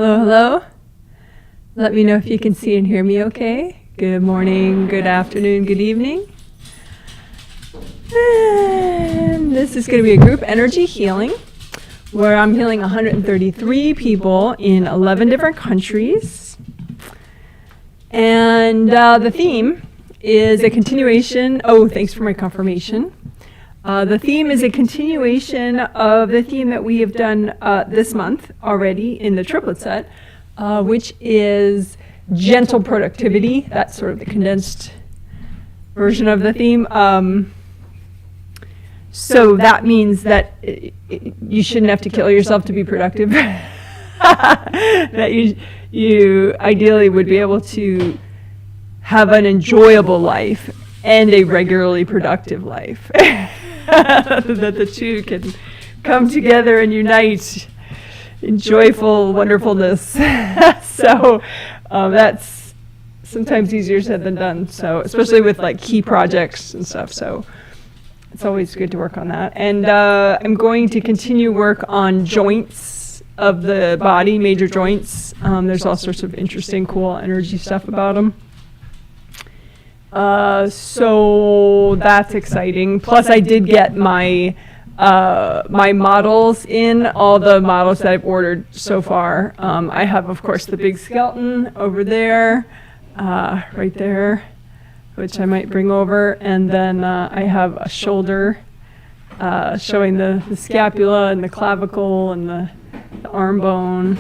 Hello, hello. Let me know if you can see and hear me okay. Good morning, good afternoon, good evening. And this is going to be a group energy healing where I'm healing 133 people in 11 different countries. And the theme is a continuation. Oh, thanks for my confirmation. The theme is a continuation of the theme that we have done this month already in the triplet set, which is gentle productivity. That's sort of the condensed version of the theme. So that means that you shouldn't have to kill yourself to be productive. That you ideally would be able to have an enjoyable life and a regularly productive life. That the two can come together and unite in joyful wonderfulness. So that's sometimes easier said than done. So especially with like key projects and stuff. So it's always good to work on that. And I'm going to continue work on joints of the body, major joints. There's all sorts of interesting, cool energy stuff about them. So that's exciting. Plus I did get my my models in, all the models that I've ordered so far. I have, of course, the big skeleton over there, right there, which I might bring over. And then I have a shoulder showing the scapula and the clavicle and the arm bone.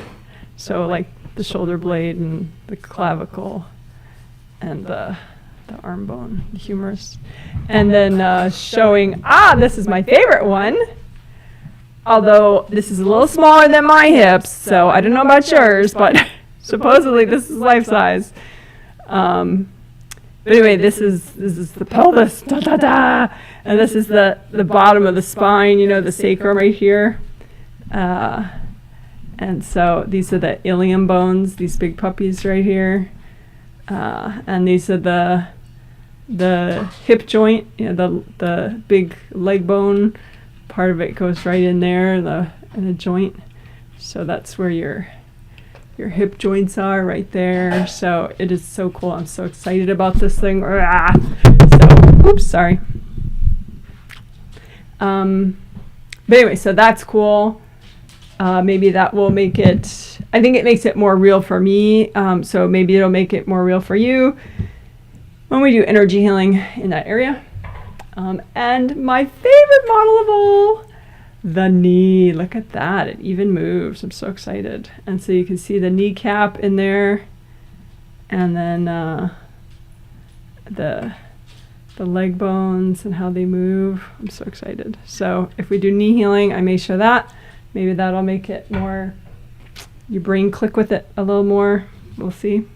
So like the shoulder blade and the clavicle and the arm bone, the humerus. And then showing, this is my favorite one. Although this is a little smaller than my hips, so I don't know about yours, but supposedly this is life size. But anyway, this is the pelvis, da da da, and this is the bottom of the spine, you know, the sacrum right here. And so these are the ilium bones, these big puppies right here. And these are the hip joint, you know, the big leg bone, part of it goes right in there, in the joint. So that's where your hip joints are, right there. So it is so cool. I'm so excited about this thing. So, oops, sorry. But anyway, so that's cool. Maybe that will make it, I think it makes it more real for me. So maybe it'll make it more real for you when we do energy healing in that area. And my favorite model of all, the knee. Look at that. It even moves. I'm so excited. And so you can see the kneecap in there. And then the leg bones and how they move. I'm so excited. So if we do knee healing, I may show that. Maybe that'll make it more, your brain click with it a little more. We'll see.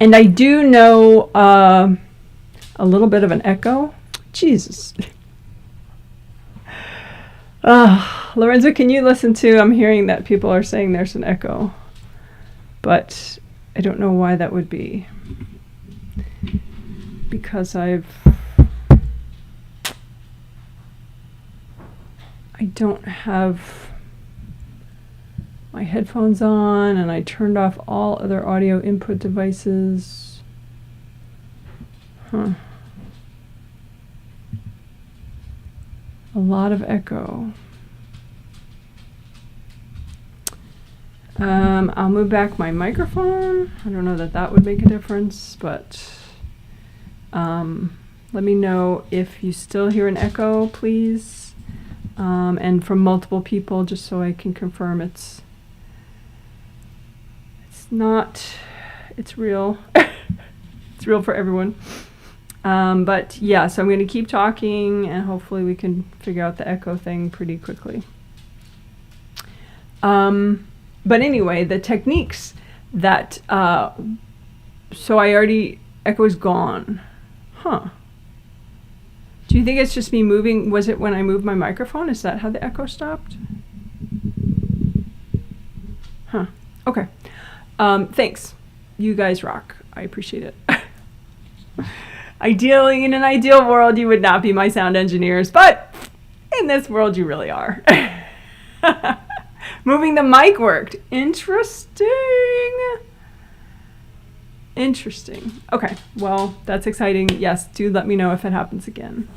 And I do know a little bit of an echo. Jesus. Lorenzo, can you listen to, I'm hearing that people are saying there's an echo. But I don't know why that would be. Because I don't have my headphones on, and I turned off all other audio input devices. A lot of echo. I'll move back my microphone. I don't know that would make a difference, but let me know if you still hear an echo, please. And from multiple people, just so I can confirm it's real. It's real for everyone. But yeah, so I'm going to keep talking and hopefully we can figure out the echo thing pretty quickly. But anyway, the techniques that, so echo is gone. Huh. Do you think it's just me moving? Was it when I moved my microphone? Is that how the echo stopped? Huh. Okay. Thanks. You guys rock. I appreciate it. Ideally, in an ideal world, you would not be my sound engineers, but in this world, you really are. Moving the mic worked. Interesting. Okay, well, that's exciting. Yes, do let me know if it happens again.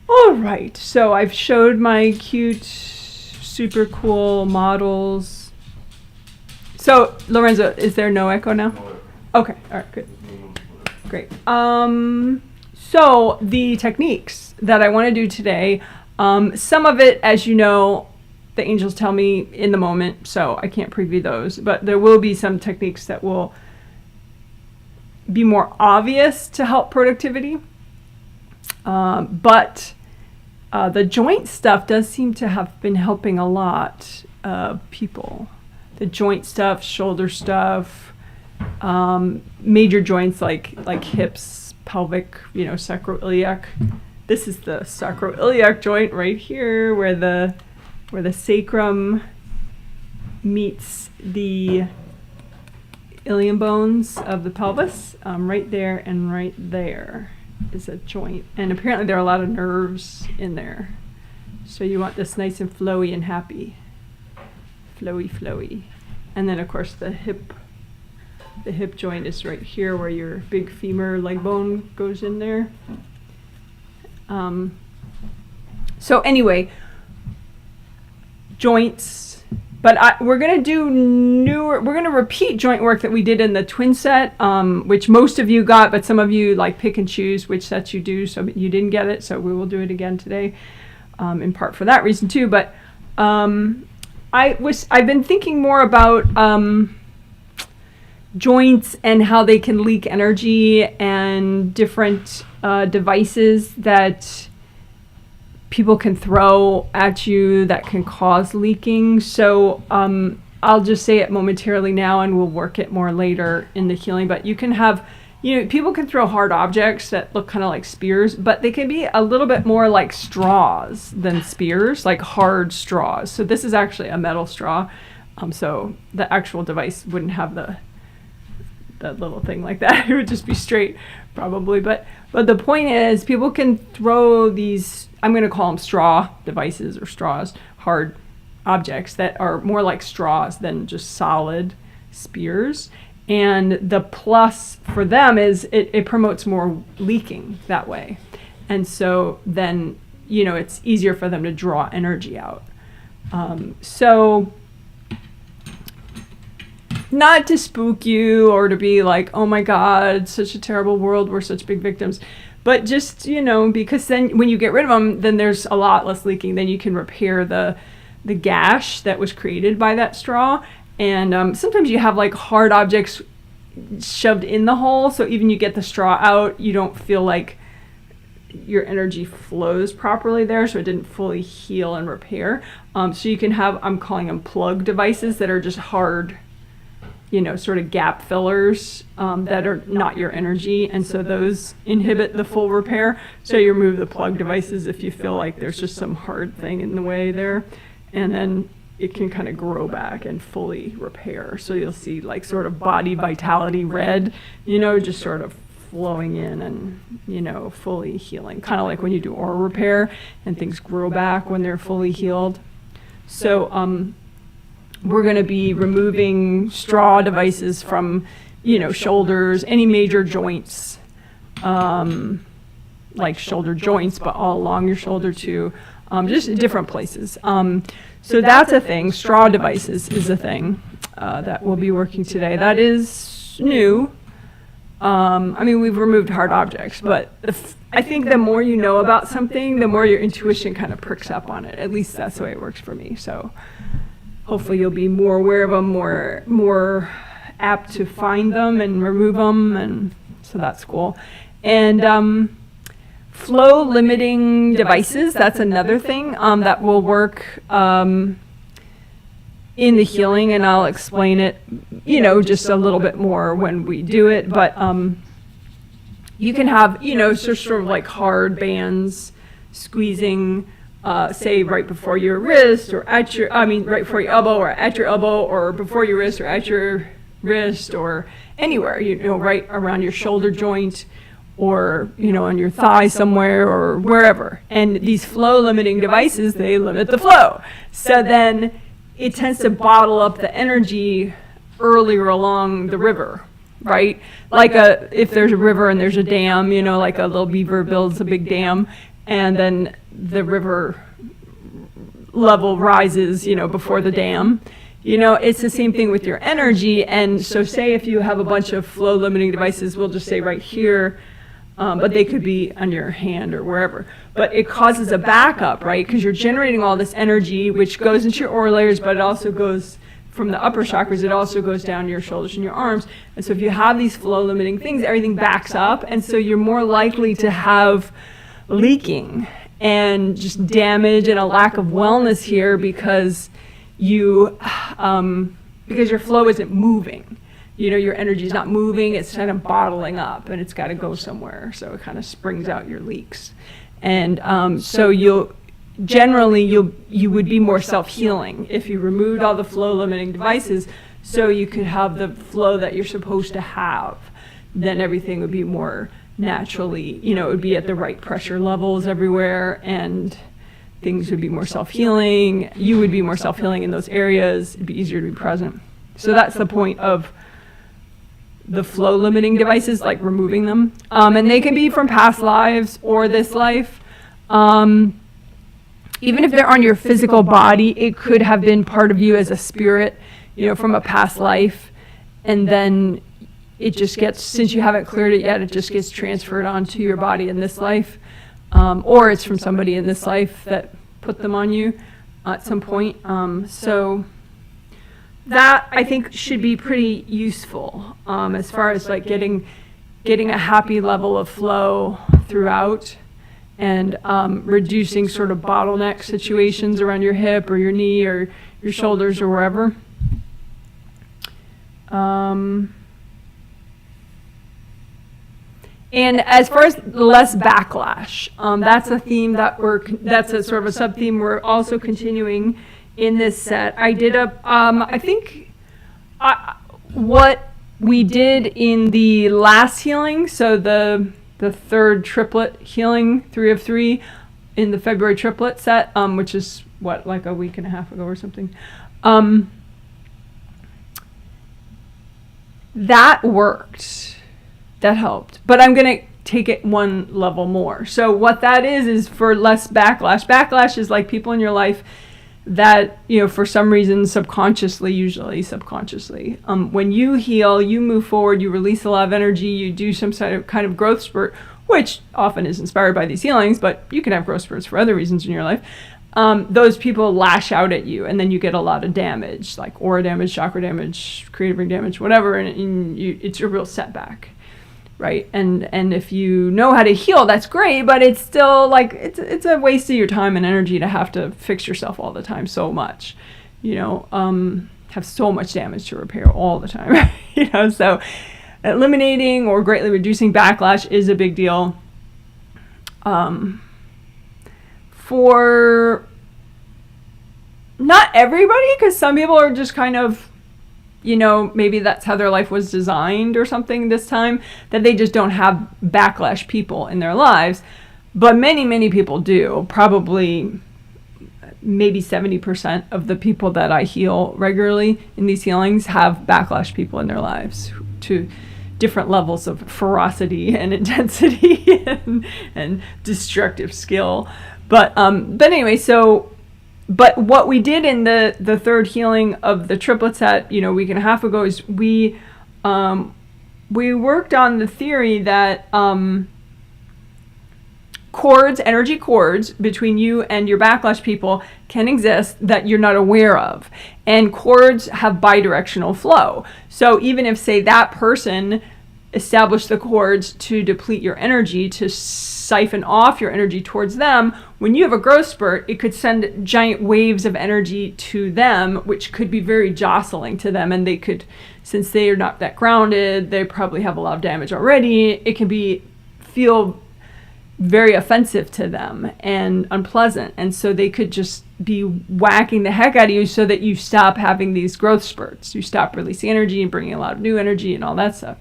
All right, so I've showed my cute, super cool models. So, Lorenzo, is there no echo now? Okay, all right, good. Great. So the techniques that I want to do today, some of it, as you know, the angels tell me in the moment, so I can't preview those, but there will be some techniques that will be more obvious to help productivity. But the joint stuff does seem to have been helping a lot of people. The joint stuff, shoulder stuff, major joints like hips, pelvic, sacroiliac. This is the sacroiliac joint right here where the sacrum meets the ilium bones of the pelvis. Right there and right there is a joint. And apparently there are a lot of nerves in there. So you want this nice and flowy and happy. Flowy. And then of course the hip joint is right here where your big femur leg bone goes in there. So anyway, joints, but we're going to repeat joint work that we did in the twin set, which most of you got, but some of you like pick and choose which sets you do, so you didn't get it, so we will do it again today, in part for that reason too. But I've been thinking more about joints and how they can leak energy and different devices that people can throw at you that can cause leaking. So I'll just say it momentarily now and we'll work it more later in the healing. But you can have, people can throw hard objects that look kind of like spears, but they can be a little bit more like straws than spears, like hard straws. So this is actually a metal straw. So the actual device wouldn't have that little thing like that. It would just be straight probably. But the point is people can throw these, I'm going to call them straw devices or straws, hard objects that are more like straws than just solid spears. And the plus for them is it promotes more leaking that way. And so then, it's easier for them to draw energy out. So not to spook you or to be like, oh my God, such a terrible world, we're such big victims. But just, because then when you get rid of them, then there's a lot less leaking. Then you can repair the gash that was created by that straw. And sometimes you have like hard objects shoved in the hole. So even you get the straw out, you don't feel like your energy flows properly there. So it didn't fully heal and repair. So you can have, I'm calling them plug devices that are just hard, sort of gap fillers that are not your energy. And so those inhibit the full repair. So you remove the plug devices if you feel like there's just some hard thing in the way there. And then it can kind of grow back and fully repair. So you'll see like sort of body vitality red, just sort of flowing in and, fully healing. Kind of like when you do oral repair and things grow back when they're fully healed. So, we're going to be removing straw devices from, shoulders, any major joints, like shoulder joints, but all along your shoulder too, just different places. So that's a thing. Straw devices is a thing that we'll be working today. That is new. We've removed hard objects, but I think the more you know about something, the more your intuition kind of pricks up on it. At least that's the way it works for me. So hopefully you'll be more aware of them, more apt to find them and remove them, and so that's cool. And flow limiting devices, that's another thing that will work in the healing, and I'll explain it, just a little bit more when we do it. But you can have, sort of like hard bands squeezing, say right before your wrist or right before your elbow or at your elbow or before your wrist or at your wrist or anywhere, right around your shoulder joint or, on your thigh somewhere or wherever. And these flow limiting devices, they limit the flow. So then it tends to bottle up the energy earlier along the river, right? Like if there's a river and there's a dam, you know, like a little beaver builds a big dam, and then the river level rises, you know, before the dam. You know, it's the same thing with your energy. And so say if you have a bunch of flow limiting devices, we'll just say right here, but they could be on your hand or wherever. But it causes a backup, right? Because you're generating all this energy, which goes into your aura layers, but it also goes from the upper chakras, it also goes down your shoulders and your arms. And so if you have these flow limiting things, everything backs up. And so you're more likely to have leaking and just damage and a lack of wellness here because your flow isn't moving. You know, your energy is not moving, it's kind of bottling up and it's got to go somewhere. So it kind of springs out your leaks. And so you would be more self-healing if you removed all the flow limiting devices so you could have the flow that you're supposed to have. Then everything would be more naturally, you know, it would be at the right pressure levels everywhere, and things would be more self-healing. You would be more self-healing in those areas. It'd be easier to be present. So that's the point of the flow limiting devices, like removing them. And they can be from past lives or this life. Even if they're on your physical body, it could have been part of you as a spirit, you know, from a past life. And then it just gets, since you haven't cleared it yet, it just gets transferred onto your body in this life. Or it's from somebody in this life that put them on you at some point. So that, I think, should be pretty useful as far as like getting a happy level of flow throughout, and reducing sort of bottleneck situations around your hip or your knee or your shoulders or wherever. And as far as less backlash, that's a theme that's a sort of a sub-theme we're also continuing in this set. I did what we did in the last healing, so the third triplet healing, 3 of 3, in the February triplet set, which is like a week and a half ago or something. That worked. That helped. But I'm going to take it one level more. So what that is for less backlash. Backlash is like people in your life that, you know, for some reason, usually subconsciously, when you heal, you move forward, you release a lot of energy, you do some kind of growth spurt, which often is inspired by these healings, but you can have growth spurts for other reasons in your life. Those people lash out at you, and then you get a lot of damage, like aura damage, chakra damage, creative ring damage, whatever, and it's a real setback. Right, and if you know how to heal, that's great, but it's still like it's a waste of your time and energy to have to fix yourself all the time so much, you know, have so much damage to repair all the time, you know. So eliminating or greatly reducing backlash is a big deal. For not everybody, because some people are just kind of, you know, maybe that's how their life was designed or something this time, that they just don't have backlash people in their lives. But many, many people do. Probably maybe 70% of the people that I heal regularly in these healings have backlash people in their lives to different levels of ferocity and intensity and destructive skill. But anyway, so... But what we did in the third healing of the triplet set, you know, a week and a half ago, is we worked on the theory that energy cords between you and your backlash people can exist that you're not aware of. And cords have bidirectional flow. So even if, say, that person established the cords to deplete your energy, to siphon off your energy towards them, when you have a growth spurt, it could send giant waves of energy to them, which could be very jostling to them. And they could, since they are not that grounded, they probably have a lot of damage already. It can feel very offensive to them and unpleasant. And so they could just be whacking the heck out of you so that you stop having these growth spurts. You stop releasing energy and bringing a lot of new energy and all that stuff.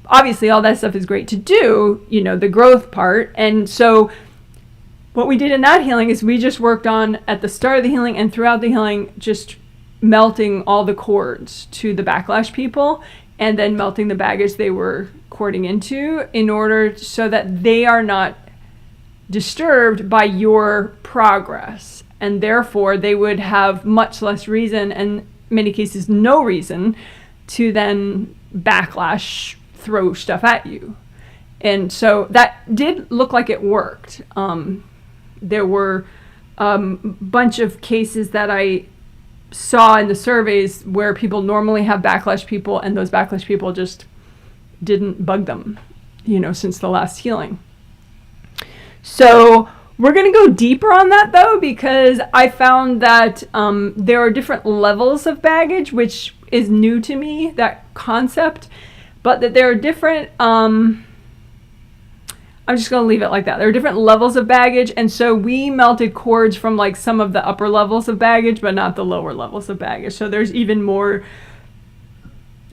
Obviously, all that stuff is great to do, you know, the growth part. And so what we did in that healing is we just worked on, at the start of the healing and throughout the healing, just melting all the cords to the Backlash people and then melting the baggage they were cording into in order so that they are not disturbed by your progress. And therefore, they would have much less reason, and in many cases, no reason, to then backlash, throw stuff at you. And so that did look like it worked. There were a bunch of cases that I saw in the surveys where people normally have backlash people, and those backlash people just didn't bug them, since the last healing. So we're going to go deeper on that, though, because I found that there are different levels of baggage, which is new to me, that concept, but that there are different, I'm just going to leave it like that. There are different levels of baggage, and so we melted cords from like some of the upper levels of baggage, but not the lower levels of baggage. So there's even more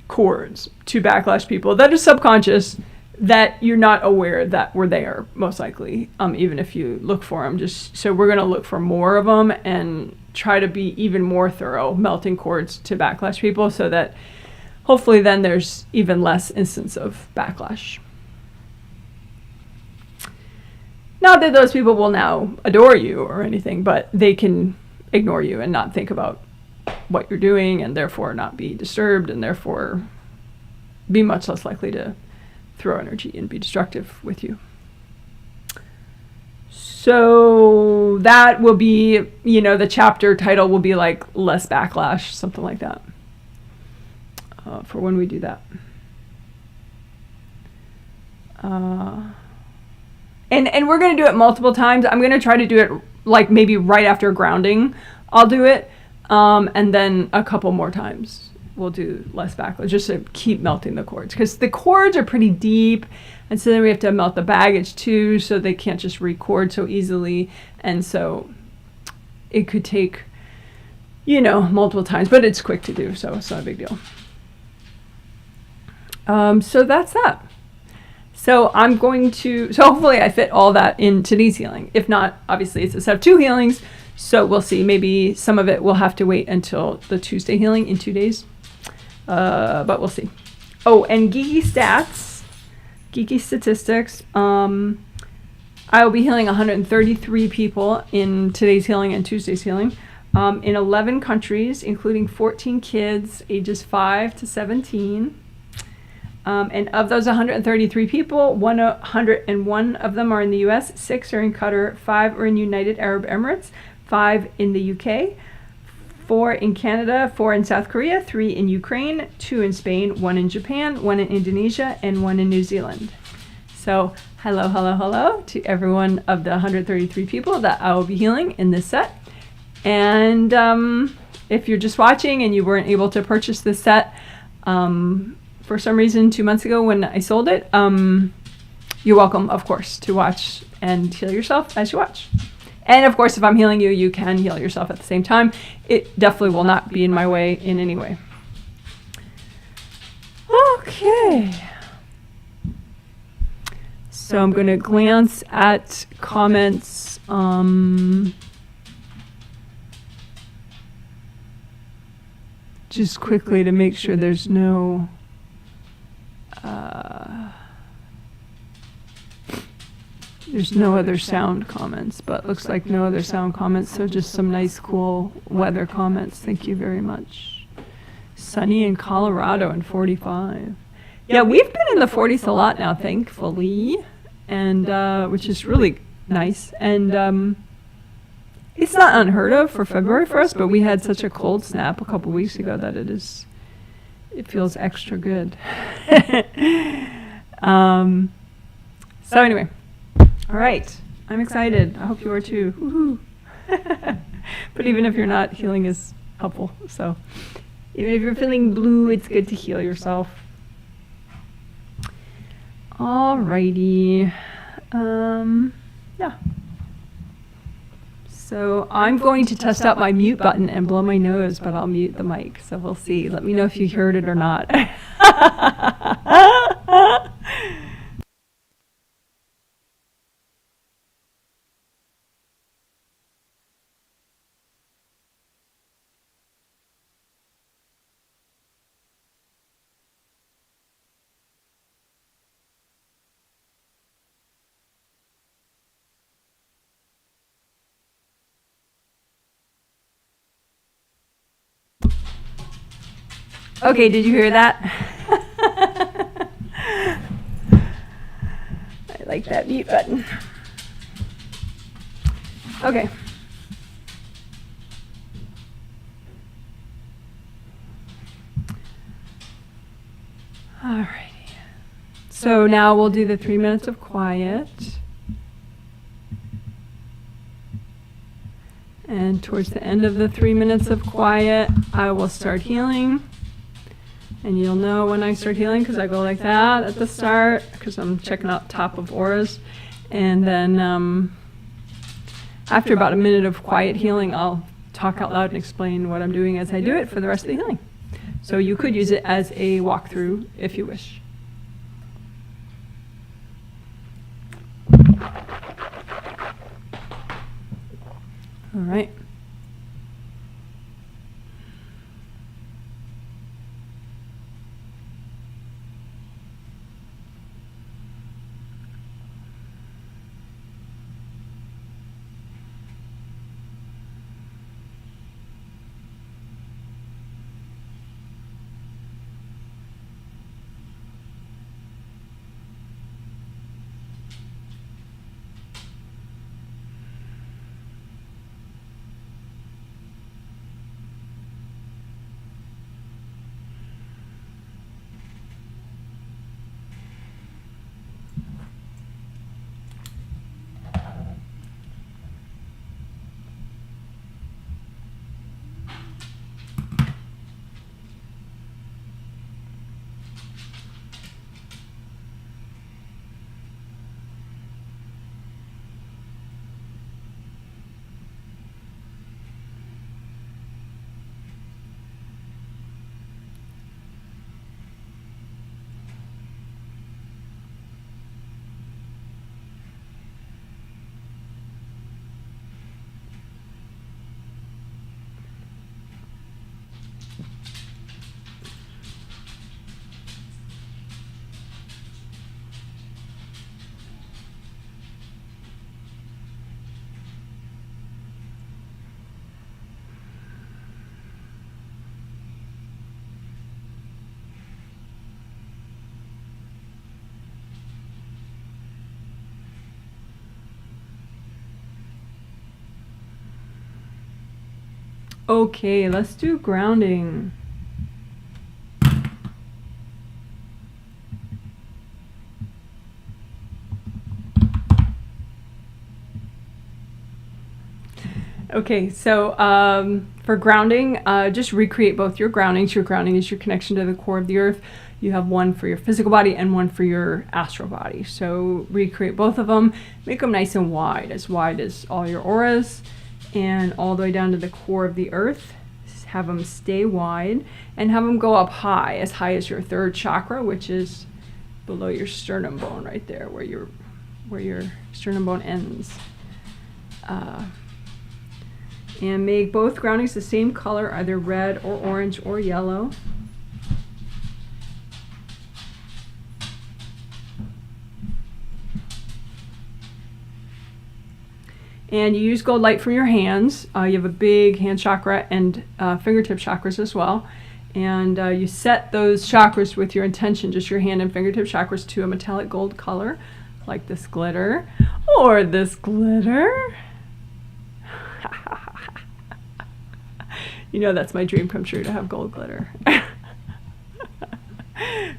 cords to backlash people that are subconscious, that you're not aware that were there, most likely, even if you look for them. So we're going to look for more of them and try to be even more thorough melting cords to backlash people, so that hopefully then there's even less instance of backlash. Not that those people will now adore you or anything, but they can ignore you and not think about what you're doing, and therefore not be disturbed, and therefore be much less likely to throw energy and be destructive with you. So that will be, the chapter title will be like less backlash, something like that, for when we do that. And we're going to do it multiple times. I'm going to try to do it like maybe right after grounding. I'll do it. And then a couple more times we'll do less backlash, just to keep melting the cords, because the cords are pretty deep, and so then we have to melt the baggage too, so they can't just record so easily, and so it could take multiple times, but it's quick to do, so it's not a big deal. So that's that. So hopefully I fit all that in today's healing. If not, obviously it's a set of 2 healings, so we'll see. Maybe some of it will have to wait until the Tuesday healing in 2 days. But we'll see. Oh, and geeky statistics. I will be healing 133 people in today's healing and Tuesday's healing, in 11 countries, including 14 kids ages 5 to 17. And of those 133 people, 101 of them are in the U.S., 6 are in Qatar, 5 are in United Arab Emirates, 5 in the U.K., 4 in Canada, 4 in South Korea, 3 in Ukraine, 2 in Spain, 1 in Japan, 1 in Indonesia, and 1 in New Zealand. So hello to everyone of the 133 people that I will be healing in this set. And if you're just watching and you weren't able to purchase this set for some reason 2 months ago when I sold it, you're welcome, of course, to watch and heal yourself as you watch. And of course, if I'm healing you, you can heal yourself at the same time. It definitely will not be in my way in any way. Okay. So I'm going to glance at comments. Just quickly to make sure there's no... There's no other sound comments, but looks like no other sound comments, so just some nice, cool weather comments. Thank you very much. Sunny in Colorado and 45. Yeah, we've been in the 40s a lot now, thankfully, and which is really nice. And it's not unheard of for February for us, but we had such a cold snap a couple weeks ago that it feels extra good. So anyway. All right, I'm excited. I hope you are too. Woohoo! But even if you're not, healing is helpful. So even if you're feeling blue, it's good to heal yourself. All righty. Yeah. So I'm going to test out my mute button and blow my nose, but I'll mute the mic. So we'll see. Let me know if you heard it or not. Okay, did you hear that? I like that mute button. Okay. Alrighty. So now we'll do the 3 minutes of quiet. And towards the end of the 3 minutes of quiet, I will start healing. And you'll know when I start healing because I go like that at the start because I'm checking out top of auras. And then after about a minute of quiet healing, I'll talk out loud and explain what I'm doing as I do it for the rest of the healing. So you could use it as a walkthrough if you wish. All right. Okay, let's do grounding. Okay, so for grounding, just recreate both your groundings. Your grounding is your connection to the core of the earth. You have one for your physical body and one for your astral body. So recreate both of them. Make them nice and wide as all your auras, and all the way down to the core of the earth. Have them stay wide and have them go up high as your third chakra, which is below your sternum bone right there, where your sternum bone ends. And make both groundings the same color, either red or orange or yellow. And you use gold light from your hands. You have a big hand chakra and fingertip chakras as well. And you set those chakras with your intention, just your hand and fingertip chakras, to a metallic gold color, like this glitter, or this glitter. You know that's my dream come true, to have gold glitter. But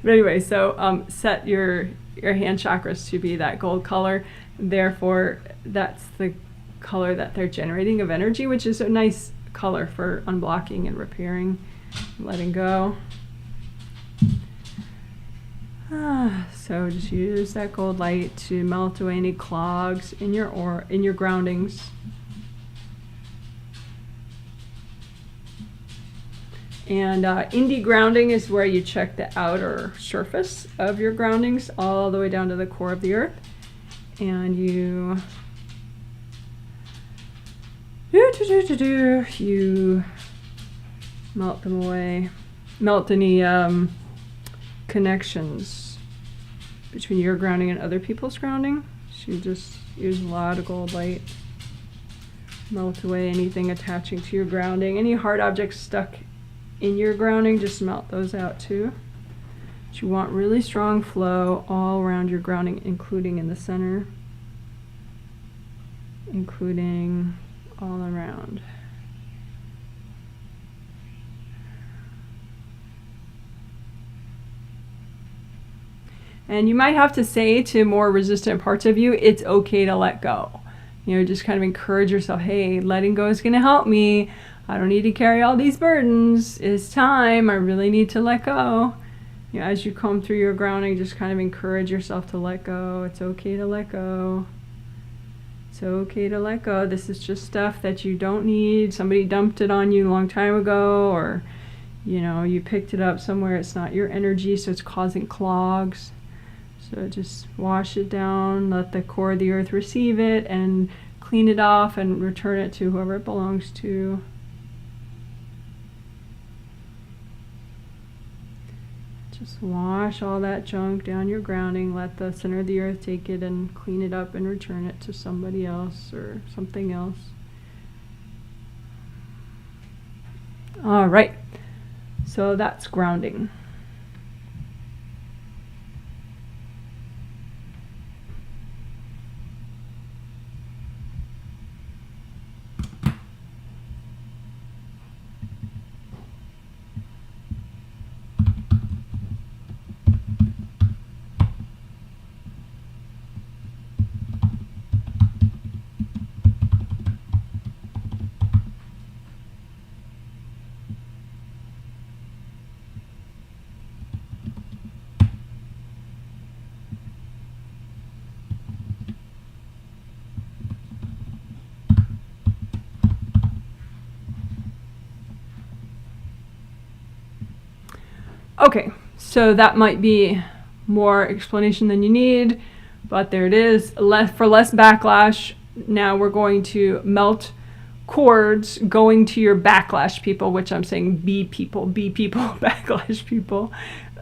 anyway, so set your hand chakras to be that gold color. Therefore, that's the color that they're generating of energy, which is a nice color for unblocking and repairing, letting go. So just use that gold light to melt away any clogs in your groundings. And indie grounding is where you check the outer surface of your groundings all the way down to the core of the earth, and you melt them away, melt any connections between your grounding and other people's grounding. So you just use a lot of gold light, melt away anything attaching to your grounding, any hard objects stuck in your grounding, just melt those out too. But you want really strong flow all around your grounding, including in the center, including all around. And you might have to say to more resistant parts of you, it's okay to let go. You know, just kind of encourage yourself, hey, letting go is going to help me. I don't need to carry all these burdens. It's time. I really need to let go. You know, as you comb through your grounding, just kind of encourage yourself to let go. It's okay to let go. It's okay to let go. This is just stuff that you don't need. Somebody dumped it on you a long time ago, or, you know, you picked it up somewhere. It's not your energy, so it's causing clogs. So just wash it down, let the core of the earth receive it, and clean it off and return it to whoever it belongs to. Just wash all that junk down your grounding, let the center of the earth take it and clean it up and return it to somebody else or something else. All right, so that's grounding. Okay, so that might be more explanation than you need, but there it is. For less backlash, now we're going to melt cords going to your backlash people, which I'm saying B people, backlash people,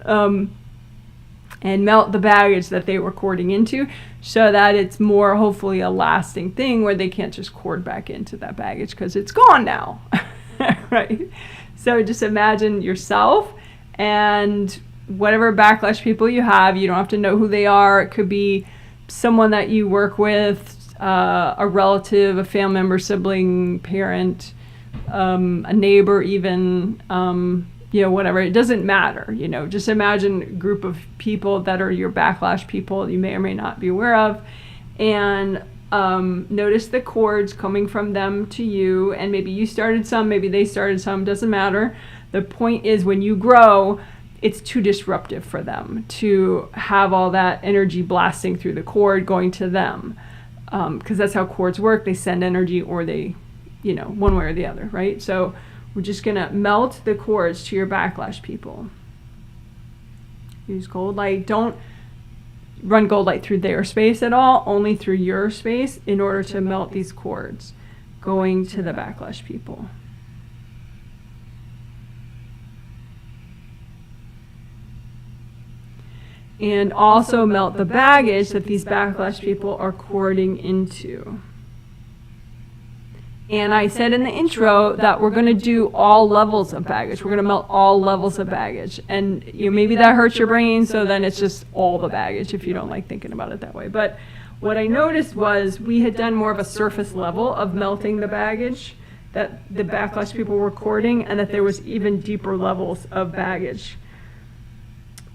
and melt the baggage that they were cording into, so that it's more hopefully a lasting thing where they can't just cord back into that baggage because it's gone now, right? So just imagine yourself and whatever backlash people you have. You don't have to know who they are. It could be someone that you work with, a relative, a family member, sibling, parent, a neighbor even, you know, whatever. It doesn't matter, you know. Just imagine a group of people that are your backlash people you may or may not be aware of, and notice the cords coming from them to you, and maybe you started some, maybe they started some, doesn't matter. The point is, when you grow, it's too disruptive for them to have all that energy blasting through the cord going to them, because that's how cords work. They send energy, or they, you know, one way or the other, right? So we're just going to melt the cords to your backlash people. Use gold light. Don't run gold light through their space at all, only through your space, in order to melt these cords going to the backlash people. And also melt the baggage that these backlash people are cording into. And I said in the intro that we're going to do all levels of baggage. We're going to melt all levels of baggage. And you know, maybe that hurts your brain, so then it's just all the baggage if you don't like thinking about it that way. But what I noticed was we had done more of a surface level of melting the baggage that the backlash people were cording, and that there was even deeper levels of baggage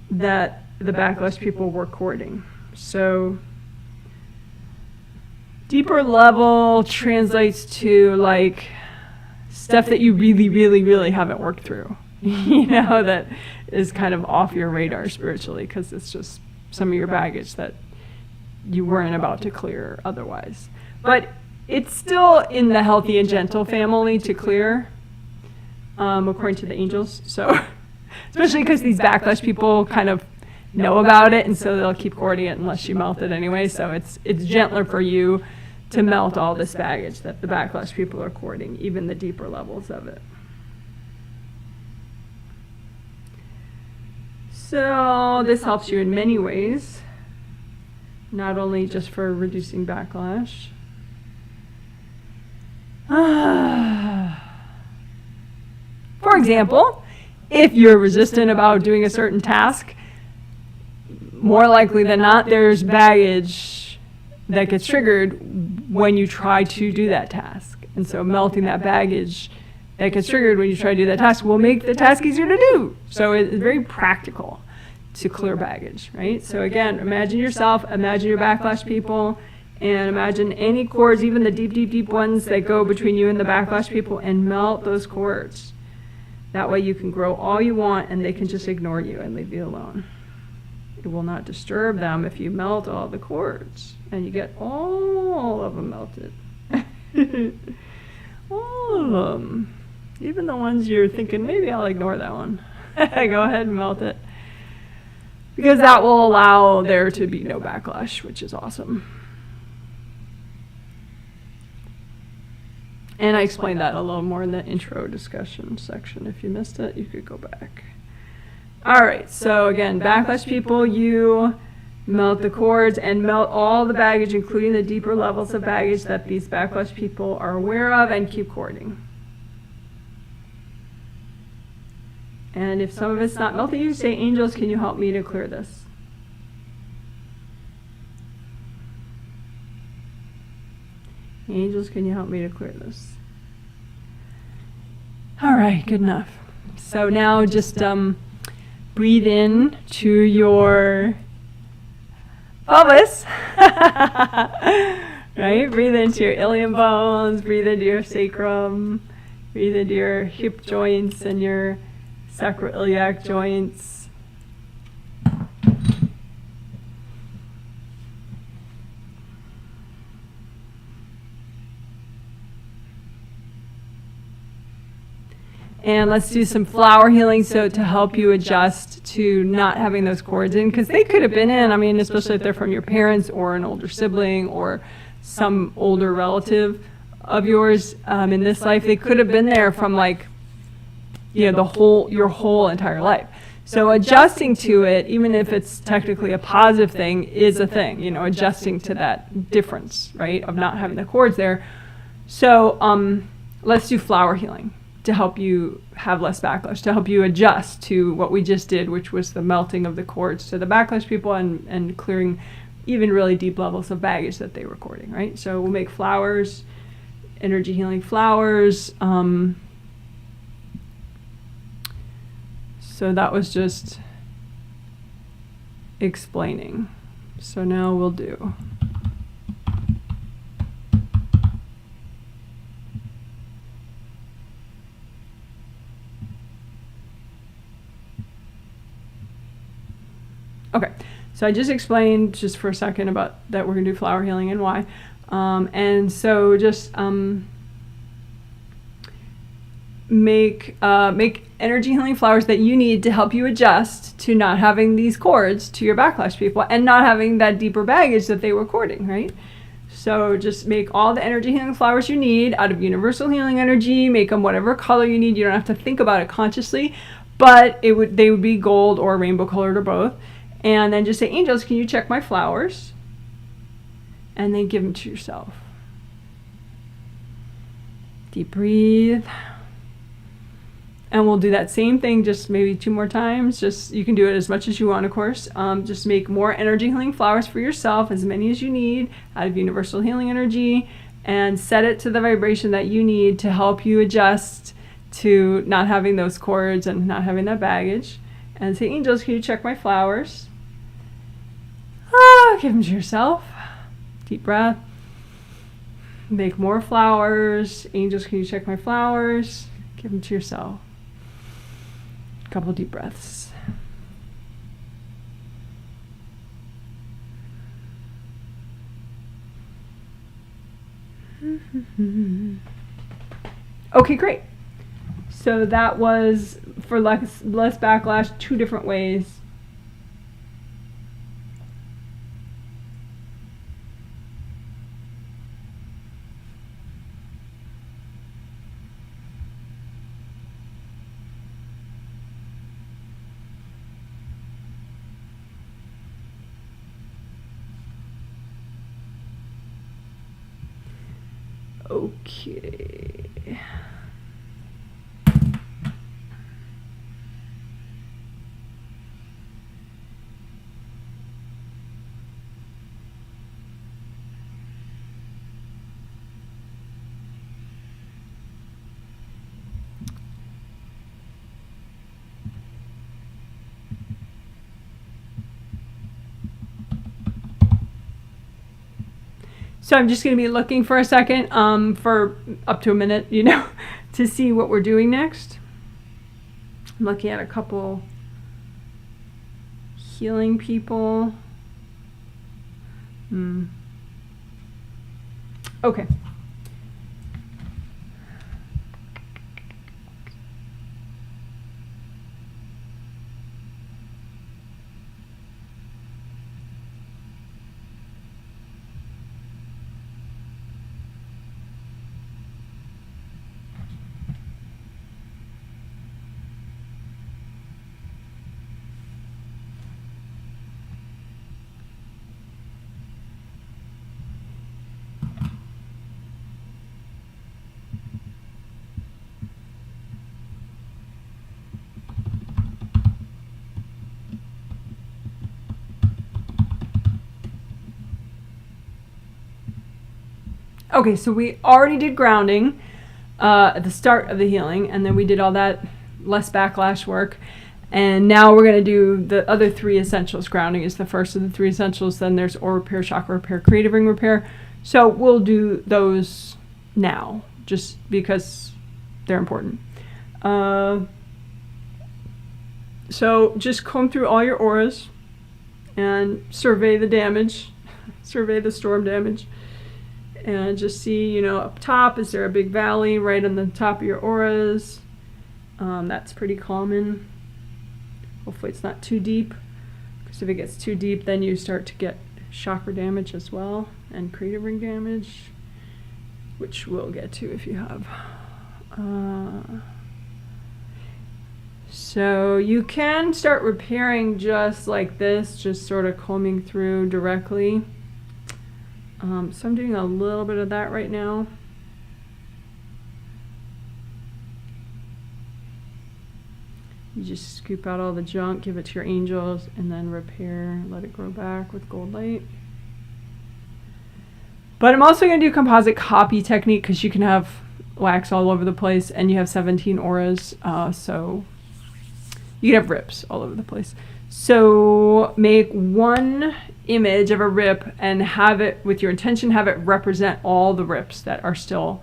that the backlash people were cording. So deeper level translates to like stuff that you really, really, really haven't worked through, you know, that is kind of off your radar spiritually, because it's just some of your baggage that you weren't about to clear otherwise. But it's still in the healthy and gentle family to clear, according to the angels. So especially because these backlash people kind of know about it, and so they'll keep cording it unless you melt it anyway. So it's gentler for you to melt all this baggage that the backlash people are cording, even the deeper levels of it. So this helps you in many ways, not only just for reducing backlash. For example, if you're resistant about doing a certain task, more likely than not, there's baggage that gets triggered when you try to do that task. And so melting that baggage that gets triggered when you try to do that task will make the task easier to do. So it's very practical to clear baggage, right? So again, imagine yourself, imagine your backlash people, and imagine any cords, even the deep, deep, deep ones that go between you and the backlash people, and melt those cords. That way you can grow all you want and they can just ignore you and leave you alone. It will not disturb them if you melt all the cords and you get all of them melted. All of them. Even the ones you're thinking, maybe I'll ignore that one. Go ahead and melt it. Because that will allow there to be no backlash, which is awesome. And I explained that a little more in the intro discussion section. If you missed it, you could go back. All right, so again, backlash people, you melt the cords and melt all the baggage, including the deeper levels of baggage that these backlash people are aware of, and keep cording. And if some of it's not melting, you say, angels, can you help me to clear this? Angels, can you help me to clear this? All right, good enough. So now just breathe in to your pelvis. Right? Breathe into your ilium bones, breathe into your sacrum, breathe into your hip joints and your sacroiliac joints. And let's do some flower healing, so to help you adjust to not having those cords in, because they could have been in, I mean, especially if they're from your parents or an older sibling or some older relative of yours in this life. They could have been there from, like, you know, your whole entire life. So adjusting to it, even if it's technically a positive thing, is a thing, you know, adjusting to that difference, right, of not having the cords there. So let's do flower healing to help you have less backlash, to help you adjust to what we just did, which was the melting of the cords to the backlash people and clearing even really deep levels of baggage that they were recording, right? So we'll make flowers, energy healing flowers. So that was just explaining. So now we'll do. Okay, so I just explained just for a second about that we're going to do flower healing and why. And so just make energy healing flowers that you need to help you adjust to not having these cords to your backlash people and not having that deeper baggage that they were cording, right? So just make all the energy healing flowers you need out of universal healing energy. Make them whatever color you need. You don't have to think about it consciously, but they would be gold or rainbow colored or both. And then just say, angels, can you check my flowers? And then give them to yourself. Deep breathe. And we'll do that same thing just maybe 2 more times. Just, you can do it as much as you want, of course. Just make more energy healing flowers for yourself, as many as you need, out of universal healing energy, and set it to the vibration that you need to help you adjust to not having those cords and not having that baggage. And say, angels, can you check my flowers? Give them to yourself. Deep breath. Make more flowers. Angels, can you check my flowers? Give them to yourself. A couple deep breaths. Okay, great. So that was for less backlash, 2 different ways. Okay. So I'm just going to be looking for a second, for up to a minute, you know, to see what we're doing next. I'm looking at a couple healing people. Okay. Okay, so we already did grounding at the start of the healing, and then we did all that less backlash work. And now we're going to do the other 3 essentials. Grounding is the first of the 3 essentials. Then there's Aura Repair, Chakra Repair, Creative Ring Repair. So we'll do those now, just because they're important. So just comb through all your auras and survey the damage, survey the storm damage. And just see, you know, up top, is there a big valley right on the top of your auras? That's pretty common. Hopefully it's not too deep, because if it gets too deep, then you start to get chakra damage as well, and creative ring damage, which we'll get to if you have. So you can start repairing just like this, just sort of combing through directly. So I'm doing a little bit of that right now. You just scoop out all the junk, give it to your angels, and then repair, let it grow back with gold light. But I'm also going to do composite copy technique, because you can have wax all over the place, and you have 17 auras, so you can have rips all over the place. So make one image of a rip and have it, with your intention, have it represent all the rips that are still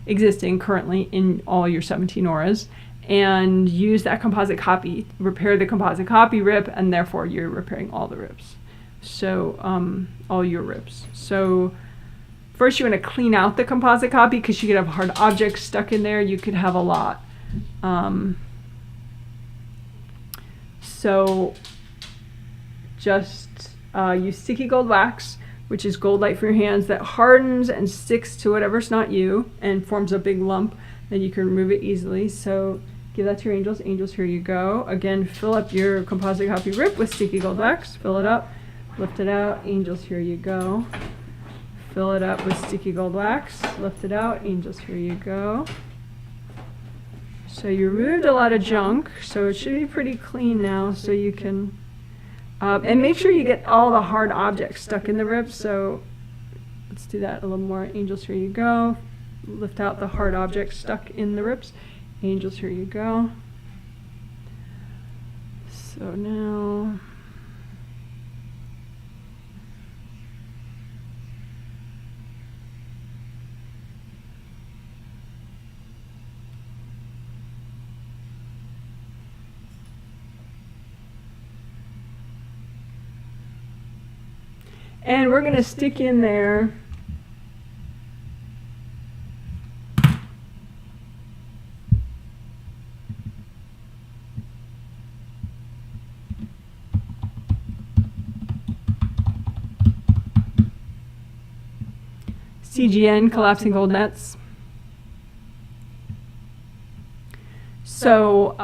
existing currently in all your 17 auras, and use that composite copy, repair the composite copy rip, and therefore you're repairing all the rips. So all your rips. So first you want to clean out the composite copy, because you could have hard objects stuck in there. You could have a lot. So just use sticky gold wax, which is gold light for your hands, that hardens and sticks to whatever's not you and forms a big lump. Then you can remove it easily. So give that to your angels. Angels, here you go. Again, fill up your composite copy rip with sticky gold wax. Fill it up, lift it out. Angels, here you go. Fill it up with sticky gold wax, lift it out. Angels, here you go. So you removed a lot of junk, so it should be pretty clean now, so you can, and make sure you get all the hard objects stuck in the rib. So let's do that a little more. Angels, here you go. Lift out the hard objects stuck in the ribs. Angels, here you go. So now, and we're going to stick in there CGN, collapsing gold nets. So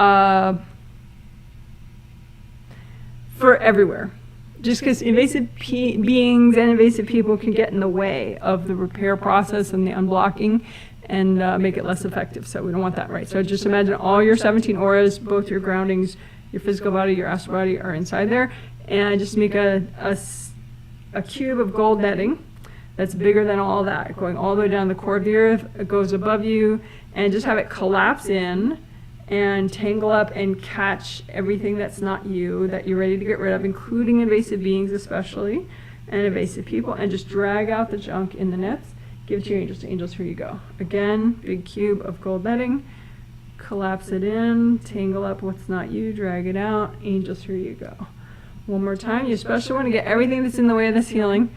for everywhere. Just because invasive beings and invasive people can get in the way of the repair process and the unblocking and make it less effective. So we don't want that, right? So just imagine all your 17 auras, both your groundings, your physical body, your astral body are inside there. And just make a cube of gold netting that's bigger than all that, going all the way down the core of the earth. It goes above you, and just have it collapse in and tangle up and catch everything that's not you, that you're ready to get rid of, including invasive beings especially. and evasive people, and just drag out the junk in the nets. Give it to your angels. Angels, here you go. Again, big cube of gold netting. Collapse it in, tangle up what's not you, drag it out. Angels, here you go. One more time. You especially want to get everything that's in the way of this healing.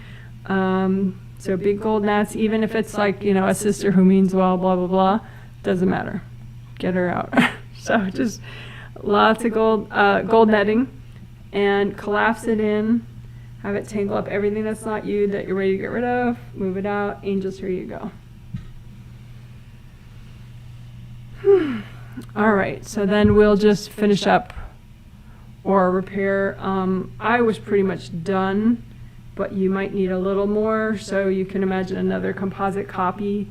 So big gold nets, even if it's like, you know, a sister who means well, blah, blah, blah, doesn't matter. Get her out. So just lots of gold netting, and collapse it in. Have it tangle up everything that's not you that you're ready to get rid of. Move it out. Angels, here you go. All right, so then we'll just finish up or repair. I was pretty much done, but you might need a little more. So you can imagine another composite copy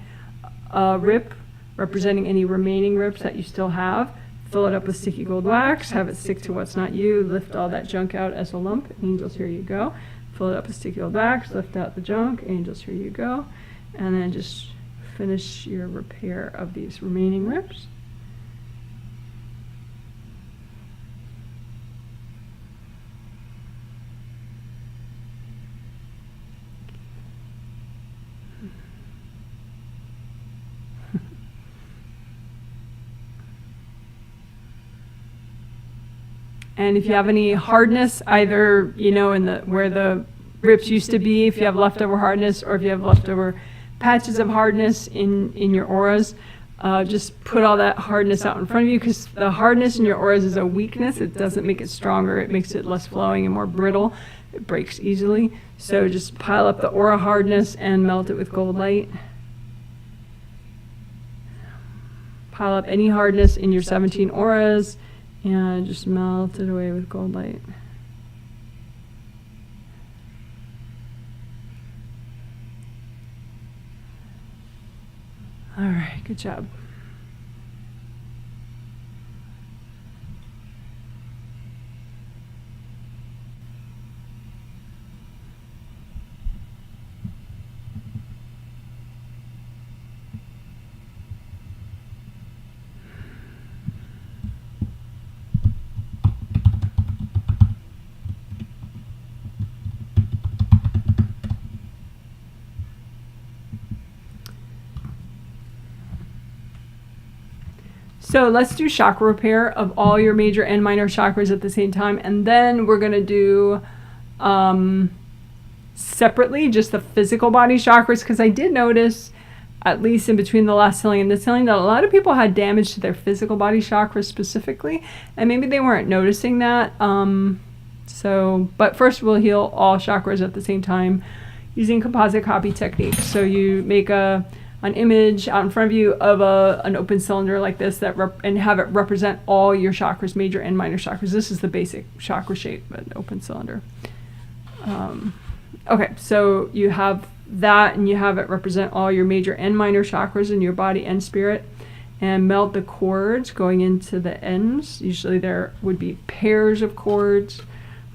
rip representing any remaining rips that you still have. Fill it up with sticky gold wax, have it stick to what's not you, lift all that junk out as a lump. Angels, here you go. Fill it up with sticky gold wax, lift out the junk. Angels, here you go. And then just finish your repair of these remaining rips. And if you have any hardness, either, you know, in the where the rips used to be, if you have leftover hardness, or if you have leftover patches of hardness in your auras, just put all that hardness out in front of you, because the hardness in your auras is a weakness. It doesn't make it stronger. It makes it less flowing and more brittle. It breaks easily. So just pile up the aura hardness and melt it with gold light. Pile up any hardness in your 17 auras and just melt it away with gold light. All right, good job. So let's do chakra repair of all your major and minor chakras at the same time. And then we're going to do separately just the physical body chakras, because I did notice, at least in between the last healing and this healing, that a lot of people had damage to their physical body chakras specifically. And maybe they weren't noticing that. But first we'll heal all chakras at the same time using composite copy technique. So you make an image out in front of you of an open cylinder like this and have it represent all your chakras, major and minor chakras. This is the basic chakra shape, an open cylinder. Okay, so you have that, and you have it represent all your major and minor chakras in your body and spirit, and melt the cords going into the ends. Usually there would be pairs of cords